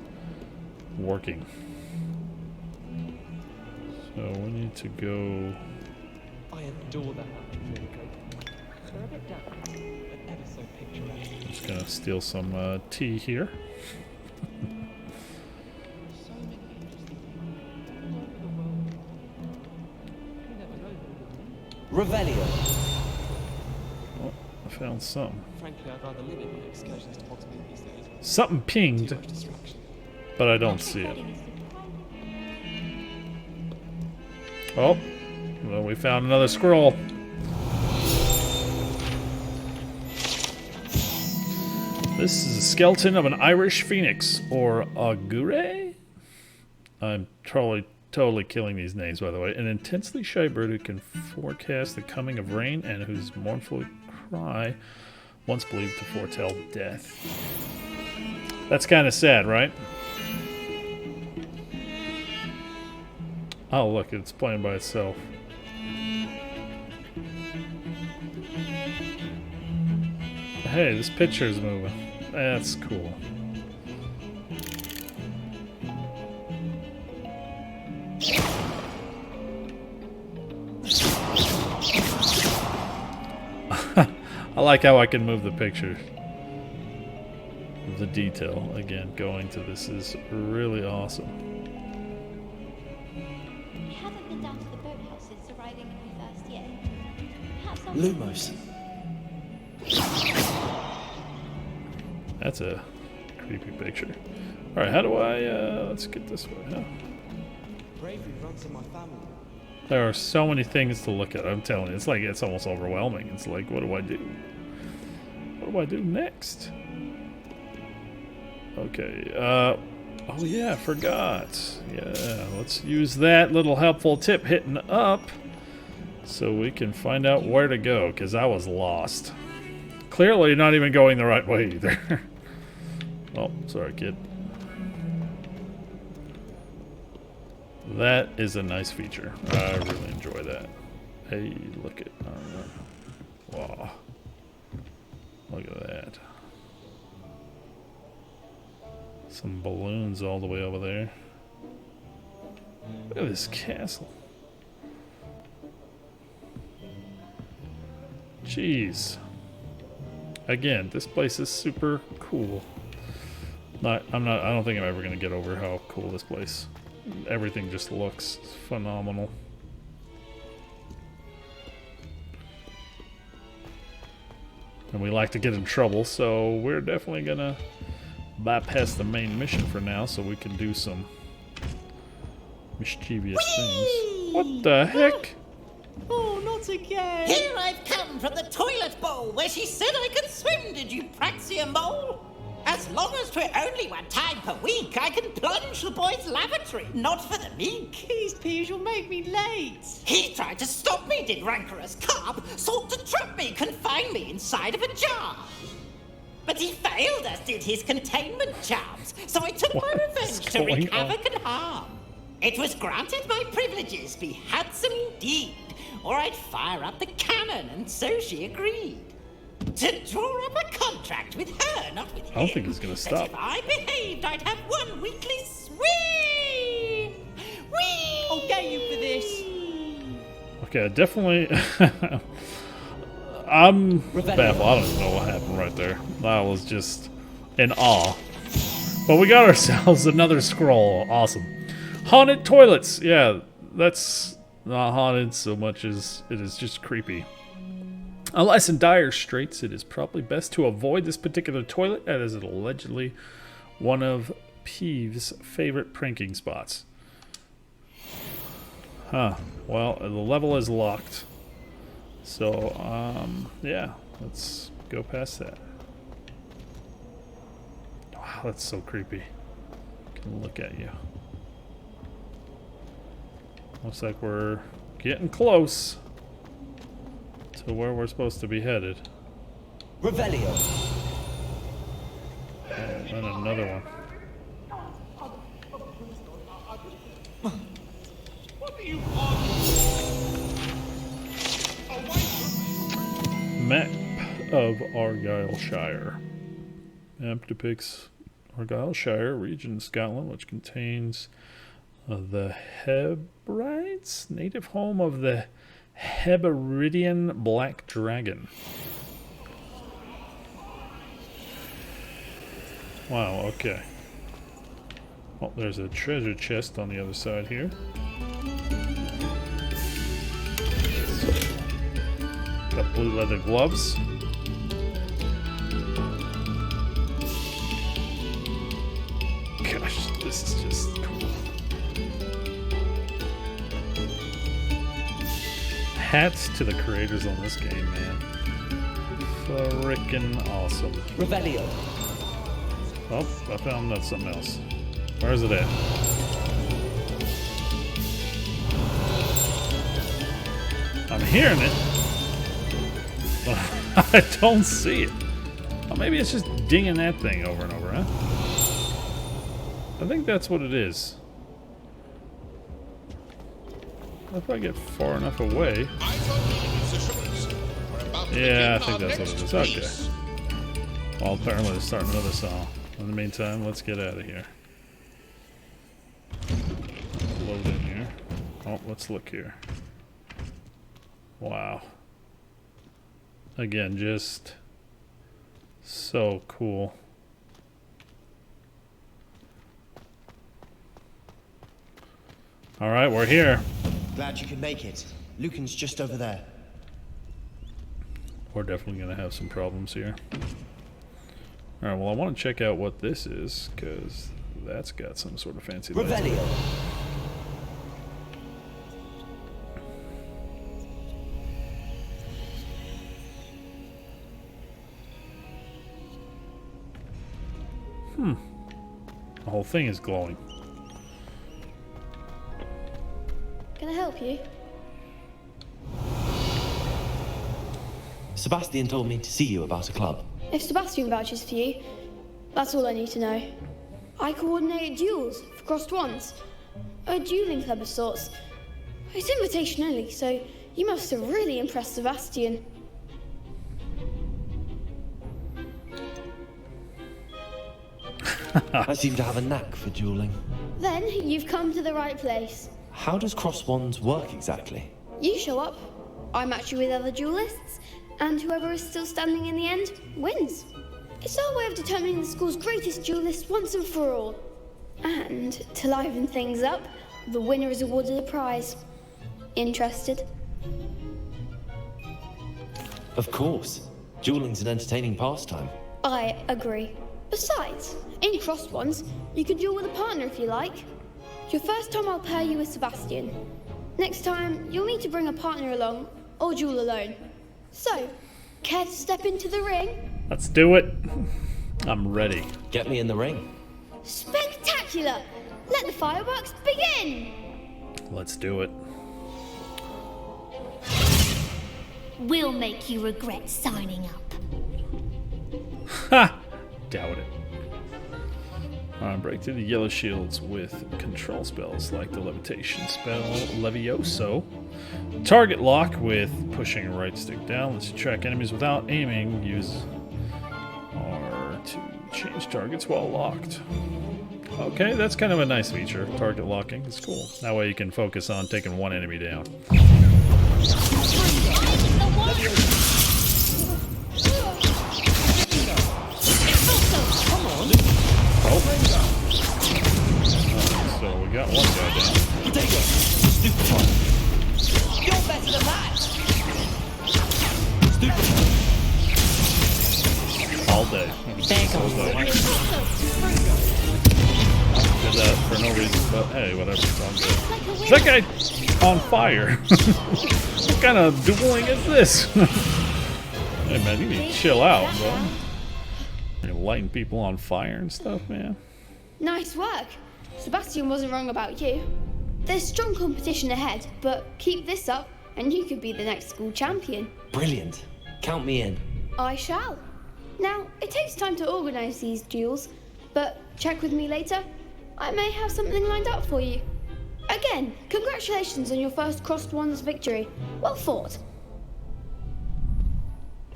working. So we need to go... I adore that picture coat. Curve it down, but ever so picturesque. Just gonna steal some tea here. So many interesting things all over the world. You never know who will meet. Revelio. Oh, I found something. Frankly, I'd rather live in excursions to Hogsmeade these days. Something pinged, Too much distraction. but I don't see it. Oh, well, we found another scroll. This is a skeleton of an Irish phoenix, or augure? I'm totally killing these names, by the way. An intensely shy bird who can forecast the coming of rain and whose mournful cry once believed to foretell death. That's kind of sad, right? Oh, look, it's playing by itself. Hey, this picture is moving. That's cool. I like how I can move the picture. The detail, again, going to this is really awesome. I haven't been down to the boathouse since arriving in my first year. Perhaps I'll... Lumos. That's a creepy picture. Alright, how do I, let's get this way, huh? Bravery runs in my family. There are so many things to look at, I'm telling you. It's like, it's almost overwhelming. It's like, what do I do? What do I do next? Okay, oh yeah, I forgot. Yeah, let's use that little helpful tip hitting up so we can find out where to go, because I was lost. Clearly not even going the right way either. Oh, sorry, kid. That is a nice feature. I really enjoy that. Hey, look at... wow. Look at that. Some balloons all the way over there. Look at this castle. Jeez. Again, this place is super cool. I don't think I'm ever gonna get over how cool this place. Everything just looks phenomenal. And we like to get in trouble, so we're definitely gonna bypass the main mission for now so we can do some mischievous things. What the heck? Oh, not again! Here I've come from the toilet bowl where she said I could swim, did you praxia mole? As long as we're only one time per week, I can plunge the boys' lavatory. Not for the meek. Please, Peas, you'll make me late. He tried to stop me, did rancorous carp. Sought to trap me, confine me inside of a jar. But he failed, as did his containment charms. So I took my revenge to wreak havoc and harm. It was granted my privileges be handsome indeed, or I'd fire up the cannon, and so she agreed. To draw up a contract with her, not with him. I don't think he's gonna stop. If I behaved, I'd have one weekly swing. Whee! I'll get you for this. Okay, definitely. I'm baffled. I don't even know what happened right there. I was just in awe. But we got ourselves another scroll. Awesome. Haunted toilets. Yeah, that's not haunted so much as it is just creepy. Unless in dire straits, it is probably best to avoid this particular toilet, as it is allegedly one of Peeves' favorite pranking spots. Huh. Well, the level is locked. So, yeah, let's go past that. Wow, that's so creepy. Can look at you. Looks like we're getting close to where we're supposed to be headed. Revelio. And then another one. Map of Argyllshire. Map depicts Argyllshire region in Scotland, which contains the Hebrides, native home of the Hebridean black dragon. Wow, okay. Oh, there's a treasure chest on the other side here. Got blue leather gloves. Gosh, this is just cool. Hats to the creators on this game, man. Frickin' awesome. Revelio. Oh, I found something else. Where is it at? I'm hearing it, but I don't see it. Oh, maybe it's just dinging that thing over and over, huh? I think that's what it is. If I get far enough away. Yeah, I think that's what it is. Okay. Well, apparently they're starting another song. In the meantime, let's get out of here. Load in here. Oh, let's look here. Wow. Again, just so cool. Alright, we're here. Glad you could make it. Lucan's just over there. We're definitely going to have some problems here. Alright, well I want to check out what this is, because that's got some sort of fancy lights. The whole thing is glowing. Can I help you? Sebastian told me to see you about a club. If Sebastian vouches for you, that's all I need to know. I coordinate duels for crossed ones. A dueling club of sorts. It's invitation only, so you must have really impressed Sebastian. I seem to have a knack for dueling. Then you've come to the right place. How does cross wands work exactly? You show up, I match you with other duelists, and whoever is still standing in the end wins. It's our way of determining the school's greatest duelist once and for all. And to liven things up, the winner is awarded a prize. Interested? Of course. Dueling's an entertaining pastime. I agree. Besides, in crossed ones, you can duel with a partner if you like. Your first time I'll pair you with Sebastian. Next time, you'll need to bring a partner along, or duel alone. So, care to step into the ring? Let's do it. I'm ready. Get me in the ring. Spectacular! Let the fireworks begin! Let's do it. We'll make you regret signing up. Ha! Doubt it. Break through the yellow shields with control spells like the levitation spell Levioso. Target lock with pushing a right stick down lets you track enemies without aiming. Use R to change targets while locked. Okay, that's kind of a nice feature. Target locking is cool. That way you can focus on taking one enemy down. So we got one guy down. You're better than that. All day. Did that for no reason, but hey, whatever. It's all good. Is that guy on fire? What kind of dueling is this? Hey man, you need to chill out, bro. You're lighting people on fire and stuff, man. Nice work. Sebastian wasn't wrong about you. There's strong competition ahead, but keep this up and you could be the next school champion. Brilliant. Count me in. I shall. Now, it takes time to organise these duels, but check with me later. I may have something lined up for you. Again, congratulations on your first Crossed Wands victory. Well fought.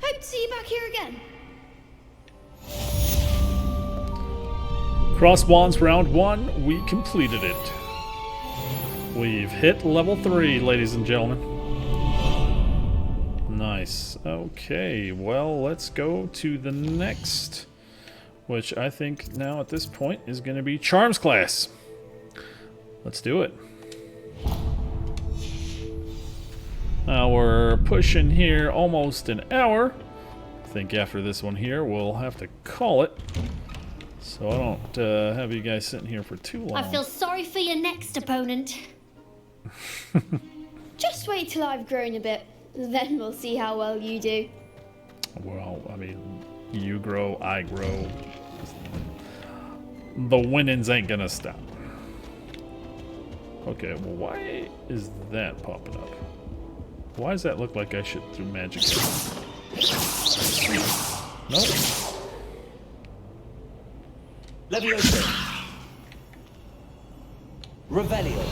Hope to see you back here again. Cross Wands round 1, we completed it. We've hit level 3, ladies and gentlemen. Nice. Okay, well, let's go to the next, which I think now at this point is going to be Charms class. Let's do it. Now we're pushing here almost an hour. I think after this one here, we'll have to call it. So I don't have you guys sitting here for too long. I feel sorry for your next opponent. Just wait till I've grown a bit, then we'll see how well you do. Well, I mean, you grow, I grow. The winnings ain't gonna stop. Okay, well, why is that popping up? Why does that look like I should do magic? Nope. Levioso. Revelio.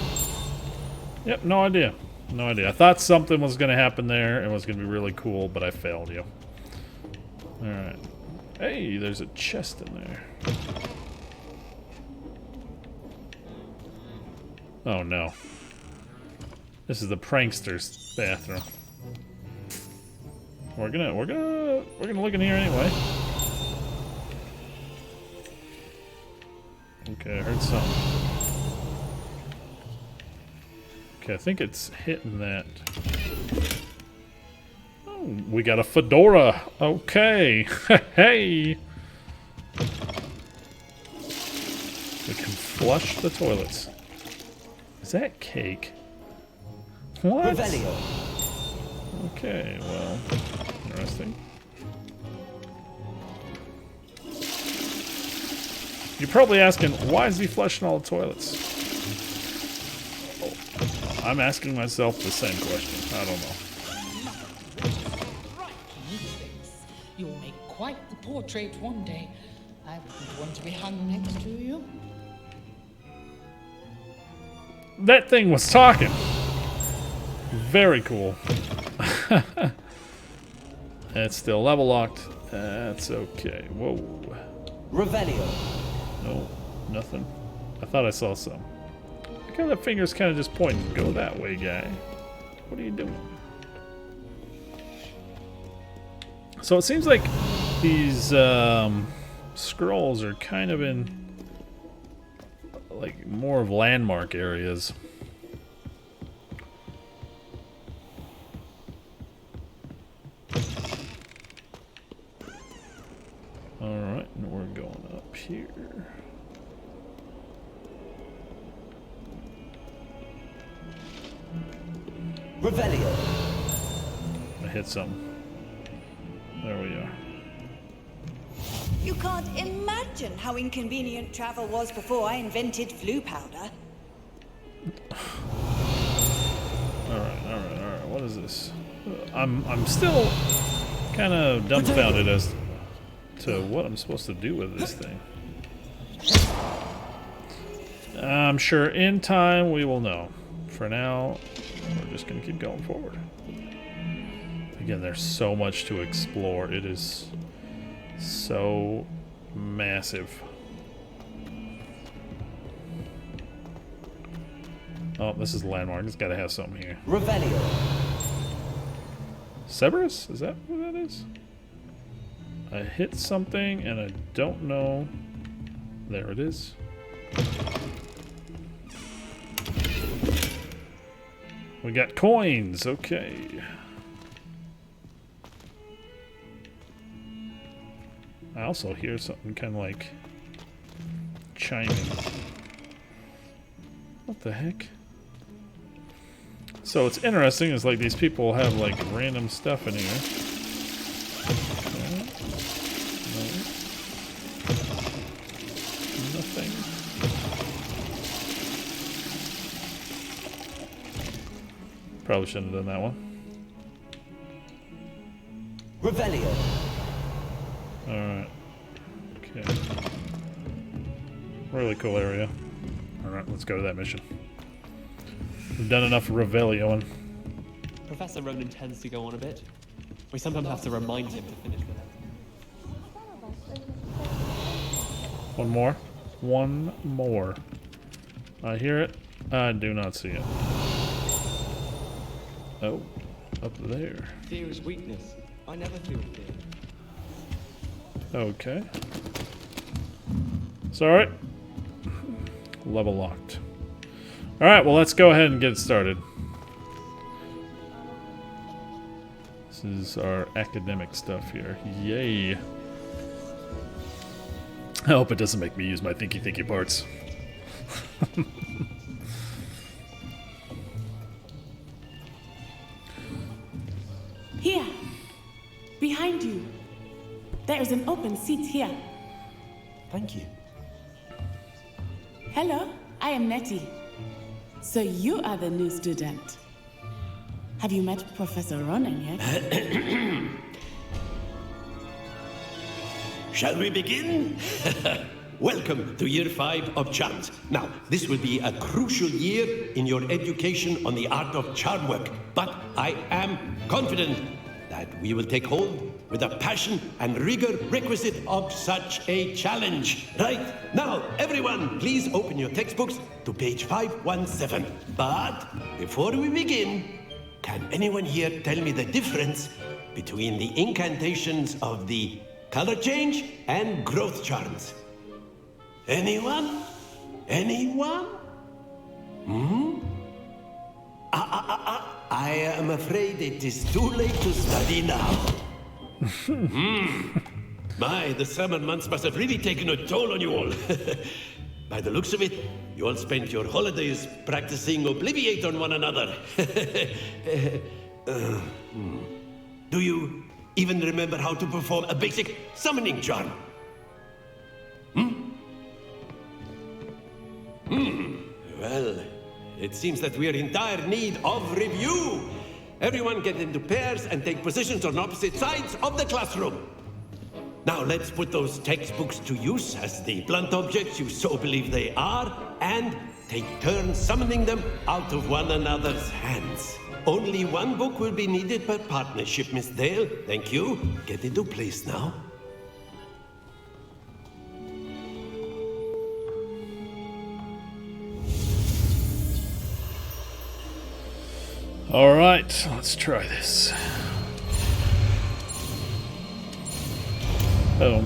Yep, no idea. No idea. I thought something was going to happen there and was going to be really cool, but I failed you. Alright. Hey, there's a chest in there. Oh no. This is the prankster's bathroom. We're gonna look in here anyway. Okay, I heard something. Okay, I think it's hitting that. Oh, we got a fedora. Okay. Hey. We can flush the toilets. Is that cake? What? Revelio. Okay, well, interesting. You're probably asking, why is he flushing all the toilets? Oh, I'm asking myself the same question. I don't know. You'll make quite the portrait one day. I wouldn't want to be hung next to you. That thing was talking. Very cool. It's still level locked. That's okay. Whoa. Revelio. No, nothing. I thought I saw some. Look how that finger's kind of just pointing. Go that way, guy. What are you doing? So it seems like these scrolls are kind of in like more of landmark areas. Alright, and we're going up here. Revelio. I hit something. There we are. You can't imagine how inconvenient travel was before I invented flu powder. Alright. What is this? I'm still kind of dumbfounded as to what I'm supposed to do with this thing. I'm sure in time we will know. For now, we're just going to keep going forward. Again, there's so much to explore. It is so massive. Oh, this is a landmark. It's got to have something here. Revelio. Cerberus? Is that what that is? I hit something and I don't know. There it is. We got coins. Okay. I also hear something kind of like chiming. What the heck? So what's interesting is like these people have like random stuff in here. Okay. No. Nothing. Probably shouldn't have done that one. Revelio. Alright. Okay. Really cool area. Alright, let's go to that mission. We've done enough Revelioing. Professor Ronan tends to go on a bit. We sometimes have to remind him to finish with it. One more. One more. I hear it. I do not see it. Oh, up there. Fear is weakness. I never feel fear. Okay. It's alright. Level locked. Alright, well let's go ahead and get started. This is our academic stuff here. Yay. I hope it doesn't make me use my thinky parts. Here, behind you. There is an open seat here. Thank you. Hello, I am Nettie. So you are the new student. Have you met Professor Ronan yet? Shall we begin? Welcome to Year 5 of Charms. Now, this will be a crucial year in your education on the art of charm work, but I am confident that we will take hold with the passion and rigor requisite of such a challenge. Right, now, everyone, please open your textbooks to page 517. But before we begin, can anyone here tell me the difference between the incantations of the color change and growth charms? Anyone? Anyone? I am afraid it is too late to study now. My, the summer months must have really taken a toll on you all. By the looks of it, you all spent your holidays practicing Obliviate on one another. Do you even remember how to perform a basic summoning charm? Well, it seems that we are in dire need of review. Everyone get into pairs and take positions on opposite sides of the classroom. Now let's put those textbooks to use as the blunt objects you so believe they are, and take turns summoning them out of one another's hands. Only one book will be needed per partnership, Miss Dale. Thank you. Get into place now. Alright, let's try this. Oh.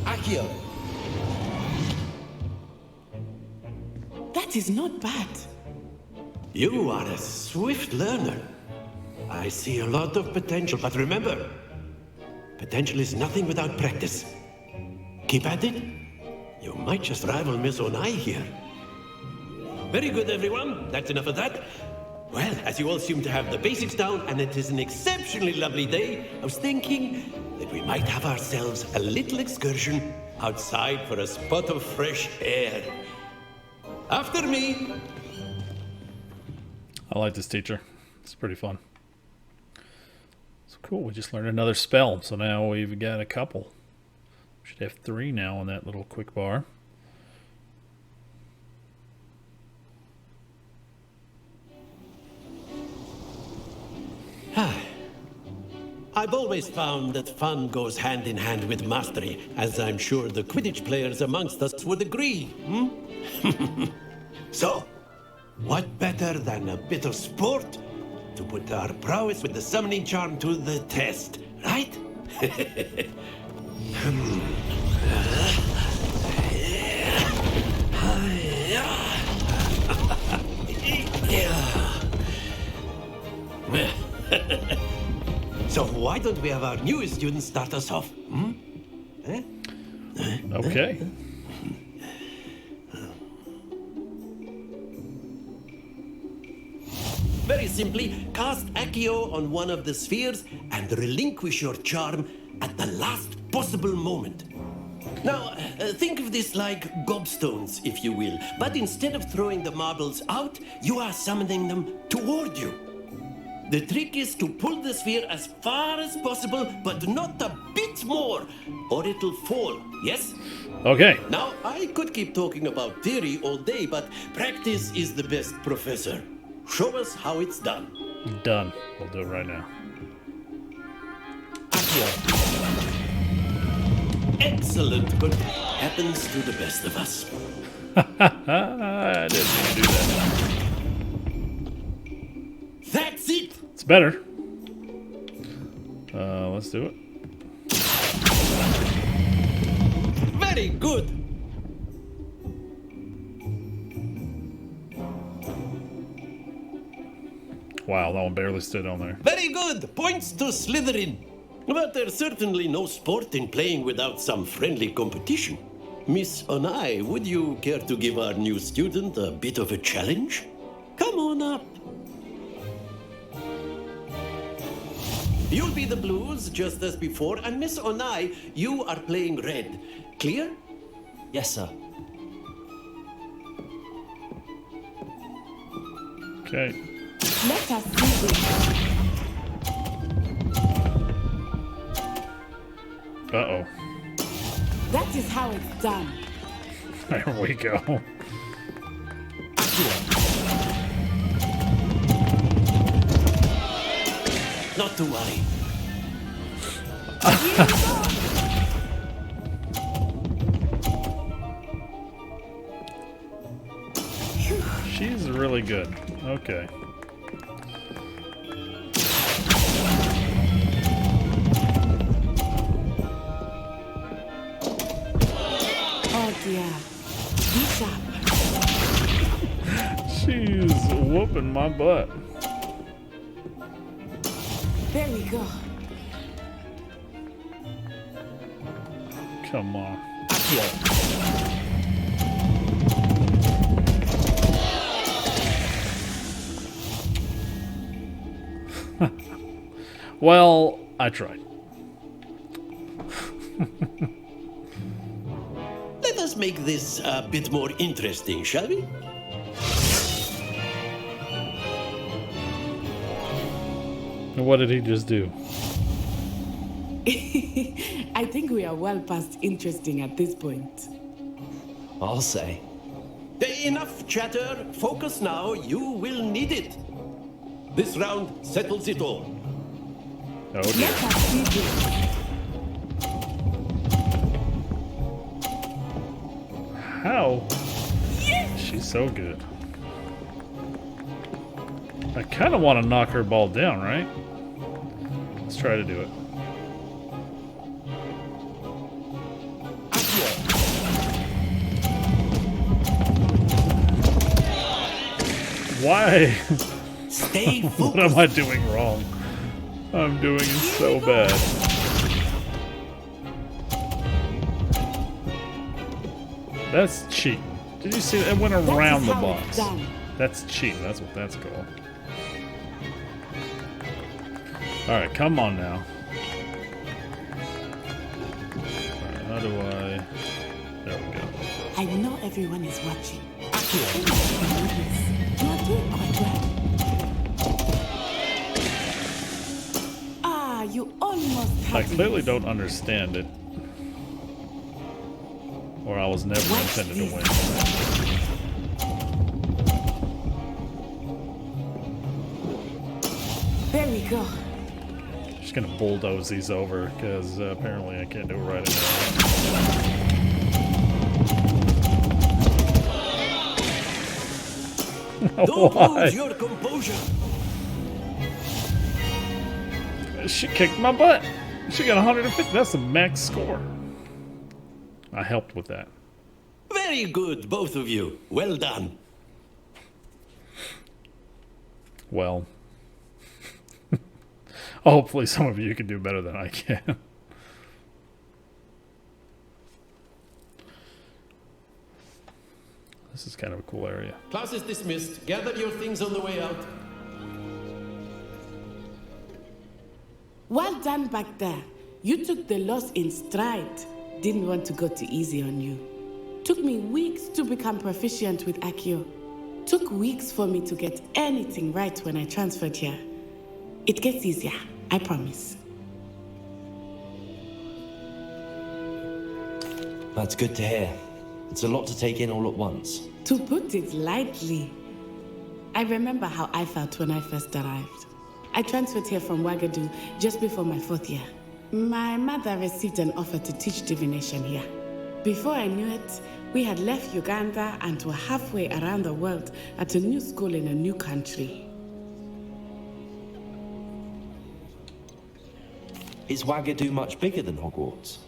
Accio. That is not bad. You are a swift learner. I see a lot of potential, but remember, potential is nothing without practice. Keep at it. You might just rival Miss Onai here. Very good, everyone. That's enough of that. Well, as you all seem to have the basics down and it is an exceptionally lovely day, I was thinking that we might have ourselves a little excursion outside for a spot of fresh air. After me. I like this teacher. It's pretty fun. So cool, we just learned another spell. So now we've got a couple. We should have 3 now on that little quick bar. I've always found that fun goes hand in hand with mastery, as I'm sure the Quidditch players amongst us would agree. So, what better than a bit of sport to put our prowess with the summoning charm to the test, right? So why don't we have our newest student start us off? Okay. Very simply, cast Accio on one of the spheres and relinquish your charm at the last possible moment. Now, think of this like gobstones, if you will, but instead of throwing the marbles out, you are summoning them toward you. The trick is to pull the sphere as far as possible, but not a bit more, or it'll fall, yes? Okay. Now, I could keep talking about theory all day, but practice is the best professor. Show us how it's done. Done. We'll do it right now. Excellent. Good. Happens to the best of us. I didn't mean to do that. That's it. It's better. Let's do it. Very good. Wow, that one barely stood on there. Very good. Points to Slytherin. But there's certainly no sport in playing without some friendly competition. Miss Onai, would you care to give our new student a bit of a challenge? Come on up. You'll be the blues, just as before, and Miss Onai, you are playing red. Clear? Yes, sir. Okay. Let us see this. Uh-oh. That is how it's done. There we go. Not to worry. She's really good. Okay. Oh dear. Be sharp. She's whooping my butt. There we go. Come on. Well, I tried. Let us make this a bit more interesting, shall we? What did he just do? I think we are well past interesting at this point. I'll say. Enough chatter. Focus now. You will need it. This round settles it all. Oh dear. Let us see this. How? She's so good. I kind of want to knock her ball down, right? Let's try to do it. Why? Stay focused. What am I doing wrong? I'm doing so bad. That's cheating. Did you see that? It went around the box. That's cheating. That's what that's called. Alright, come on now. Alright, how do I... There we go. I know everyone is watching. You are doing quite well. Ah, you almost I had clearly it. don't understand it. Or I was never intended to win. There we go. Just gonna bulldoze these over, because apparently I can't do it right now. Don't Why? lose your composure. She kicked my butt. She got 150. That's the max score. I helped with that. Very good, both of you. Well done. Well, hopefully some of you can do better than I can. This is kind of a cool area. Class is dismissed. Gather your things on the way out. Well done back there. You took the loss in stride. Didn't want to go too easy on you. Took me weeks to become proficient with Accio. Took weeks for me to get anything right when I transferred here. It gets easier, I promise. That's good to hear. It's a lot to take in all at once. To put it lightly, I remember how I felt when I first arrived. I transferred here from Ouagadougou just before my 4th year. My mother received an offer to teach divination here. Before I knew it, we had left Uganda and were halfway around the world at a new school in a new country. Is Ouagadougou much bigger than Hogwarts?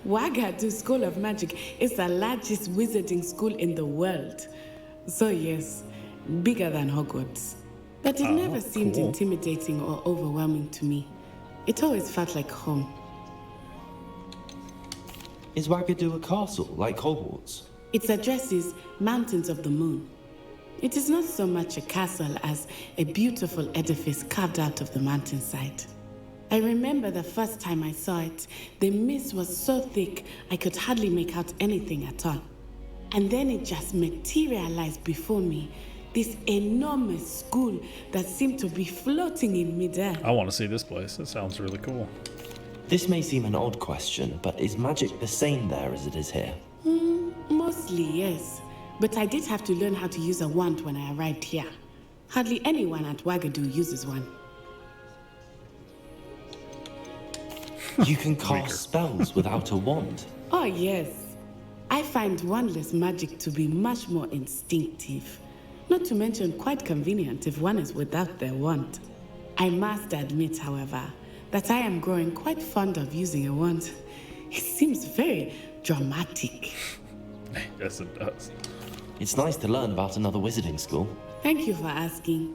Ouagadougou School of Magic is the largest wizarding school in the world. So yes, bigger than Hogwarts. But it never seemed intimidating or overwhelming to me. It always felt like home. Is Ouagadougou a castle, like Hogwarts? Its address is Mountains of the Moon. It is not so much a castle as a beautiful edifice carved out of the mountainside. I remember the first time I saw it, the mist was so thick I could hardly make out anything at all. And then it just materialized before me, this enormous school that seemed to be floating in midair. I want to see this place. It sounds really cool. This may seem an odd question, but is magic the same there as it is here? Mostly, yes. But I did have to learn how to use a wand when I arrived here. Hardly anyone at Ouagadougou uses one. You can cast spells without a wand. Oh, yes. I find wandless magic to be much more instinctive. Not to mention quite convenient if one is without their wand. I must admit, however, that I am growing quite fond of using a wand. It seems very dramatic. Yes, it does. It's nice to learn about another wizarding school. Thank you for asking.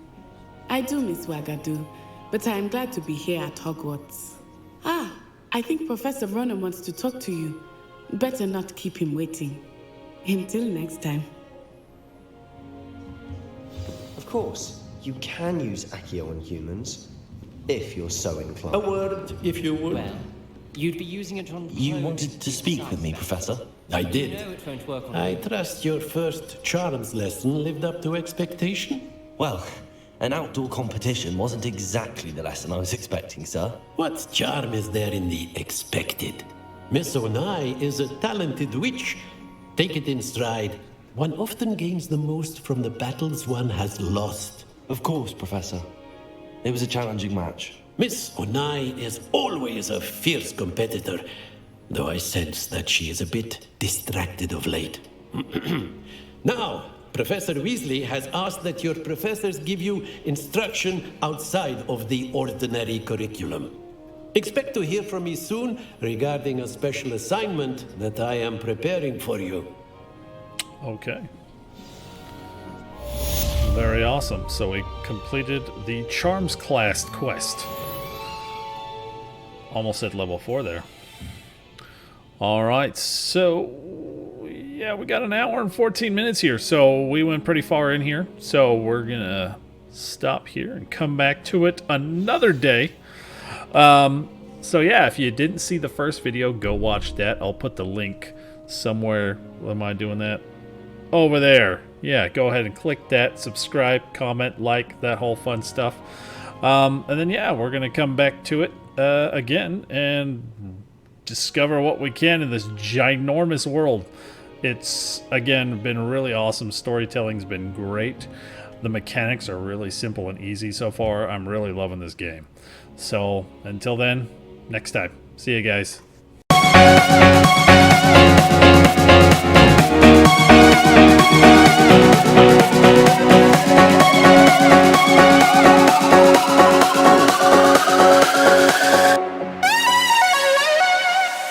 I do miss Ouagadougou, but I am glad to be here at Hogwarts. Ah, I think Professor Ronan wants to talk to you. Better not keep him waiting. Until next time. Of course, you can use Accio on humans, if you're so inclined. A word, if you would. Well, you'd be using it on... You wanted to speak with me, Professor? I did. No, it won't work on I you. trust your first charms lesson lived up to expectation? Well, an outdoor competition wasn't exactly the lesson I was expecting, sir. What charm is there in the expected? Miss Onai is a talented witch. Take it in stride. One often gains the most from the battles one has lost. Of course, Professor. It was a challenging match. Miss Onai is always a fierce competitor, though I sense that she is a bit distracted of late. Now, Professor Weasley has asked that your professors give you instruction outside of the ordinary curriculum. Expect to hear from me soon regarding a special assignment that I am preparing for you. Okay. Very awesome. So we completed the Charms class quest. Almost at level 4 there. Alright, so yeah, we got an hour and 14 minutes here. So we went pretty far in here. So we're gonna stop here and come back to it another day. So yeah, if you didn't see the first video, go watch that. I'll put the link somewhere. Am I doing that? Over there. Yeah, go ahead and click that, subscribe, comment, like, that whole fun stuff. And then yeah, we're gonna come back to it again and discover what we can in this ginormous world. It's again been really awesome. Storytelling's been great. The mechanics are really simple and easy so far. I'm really loving this game. So until then, next time. See you guys.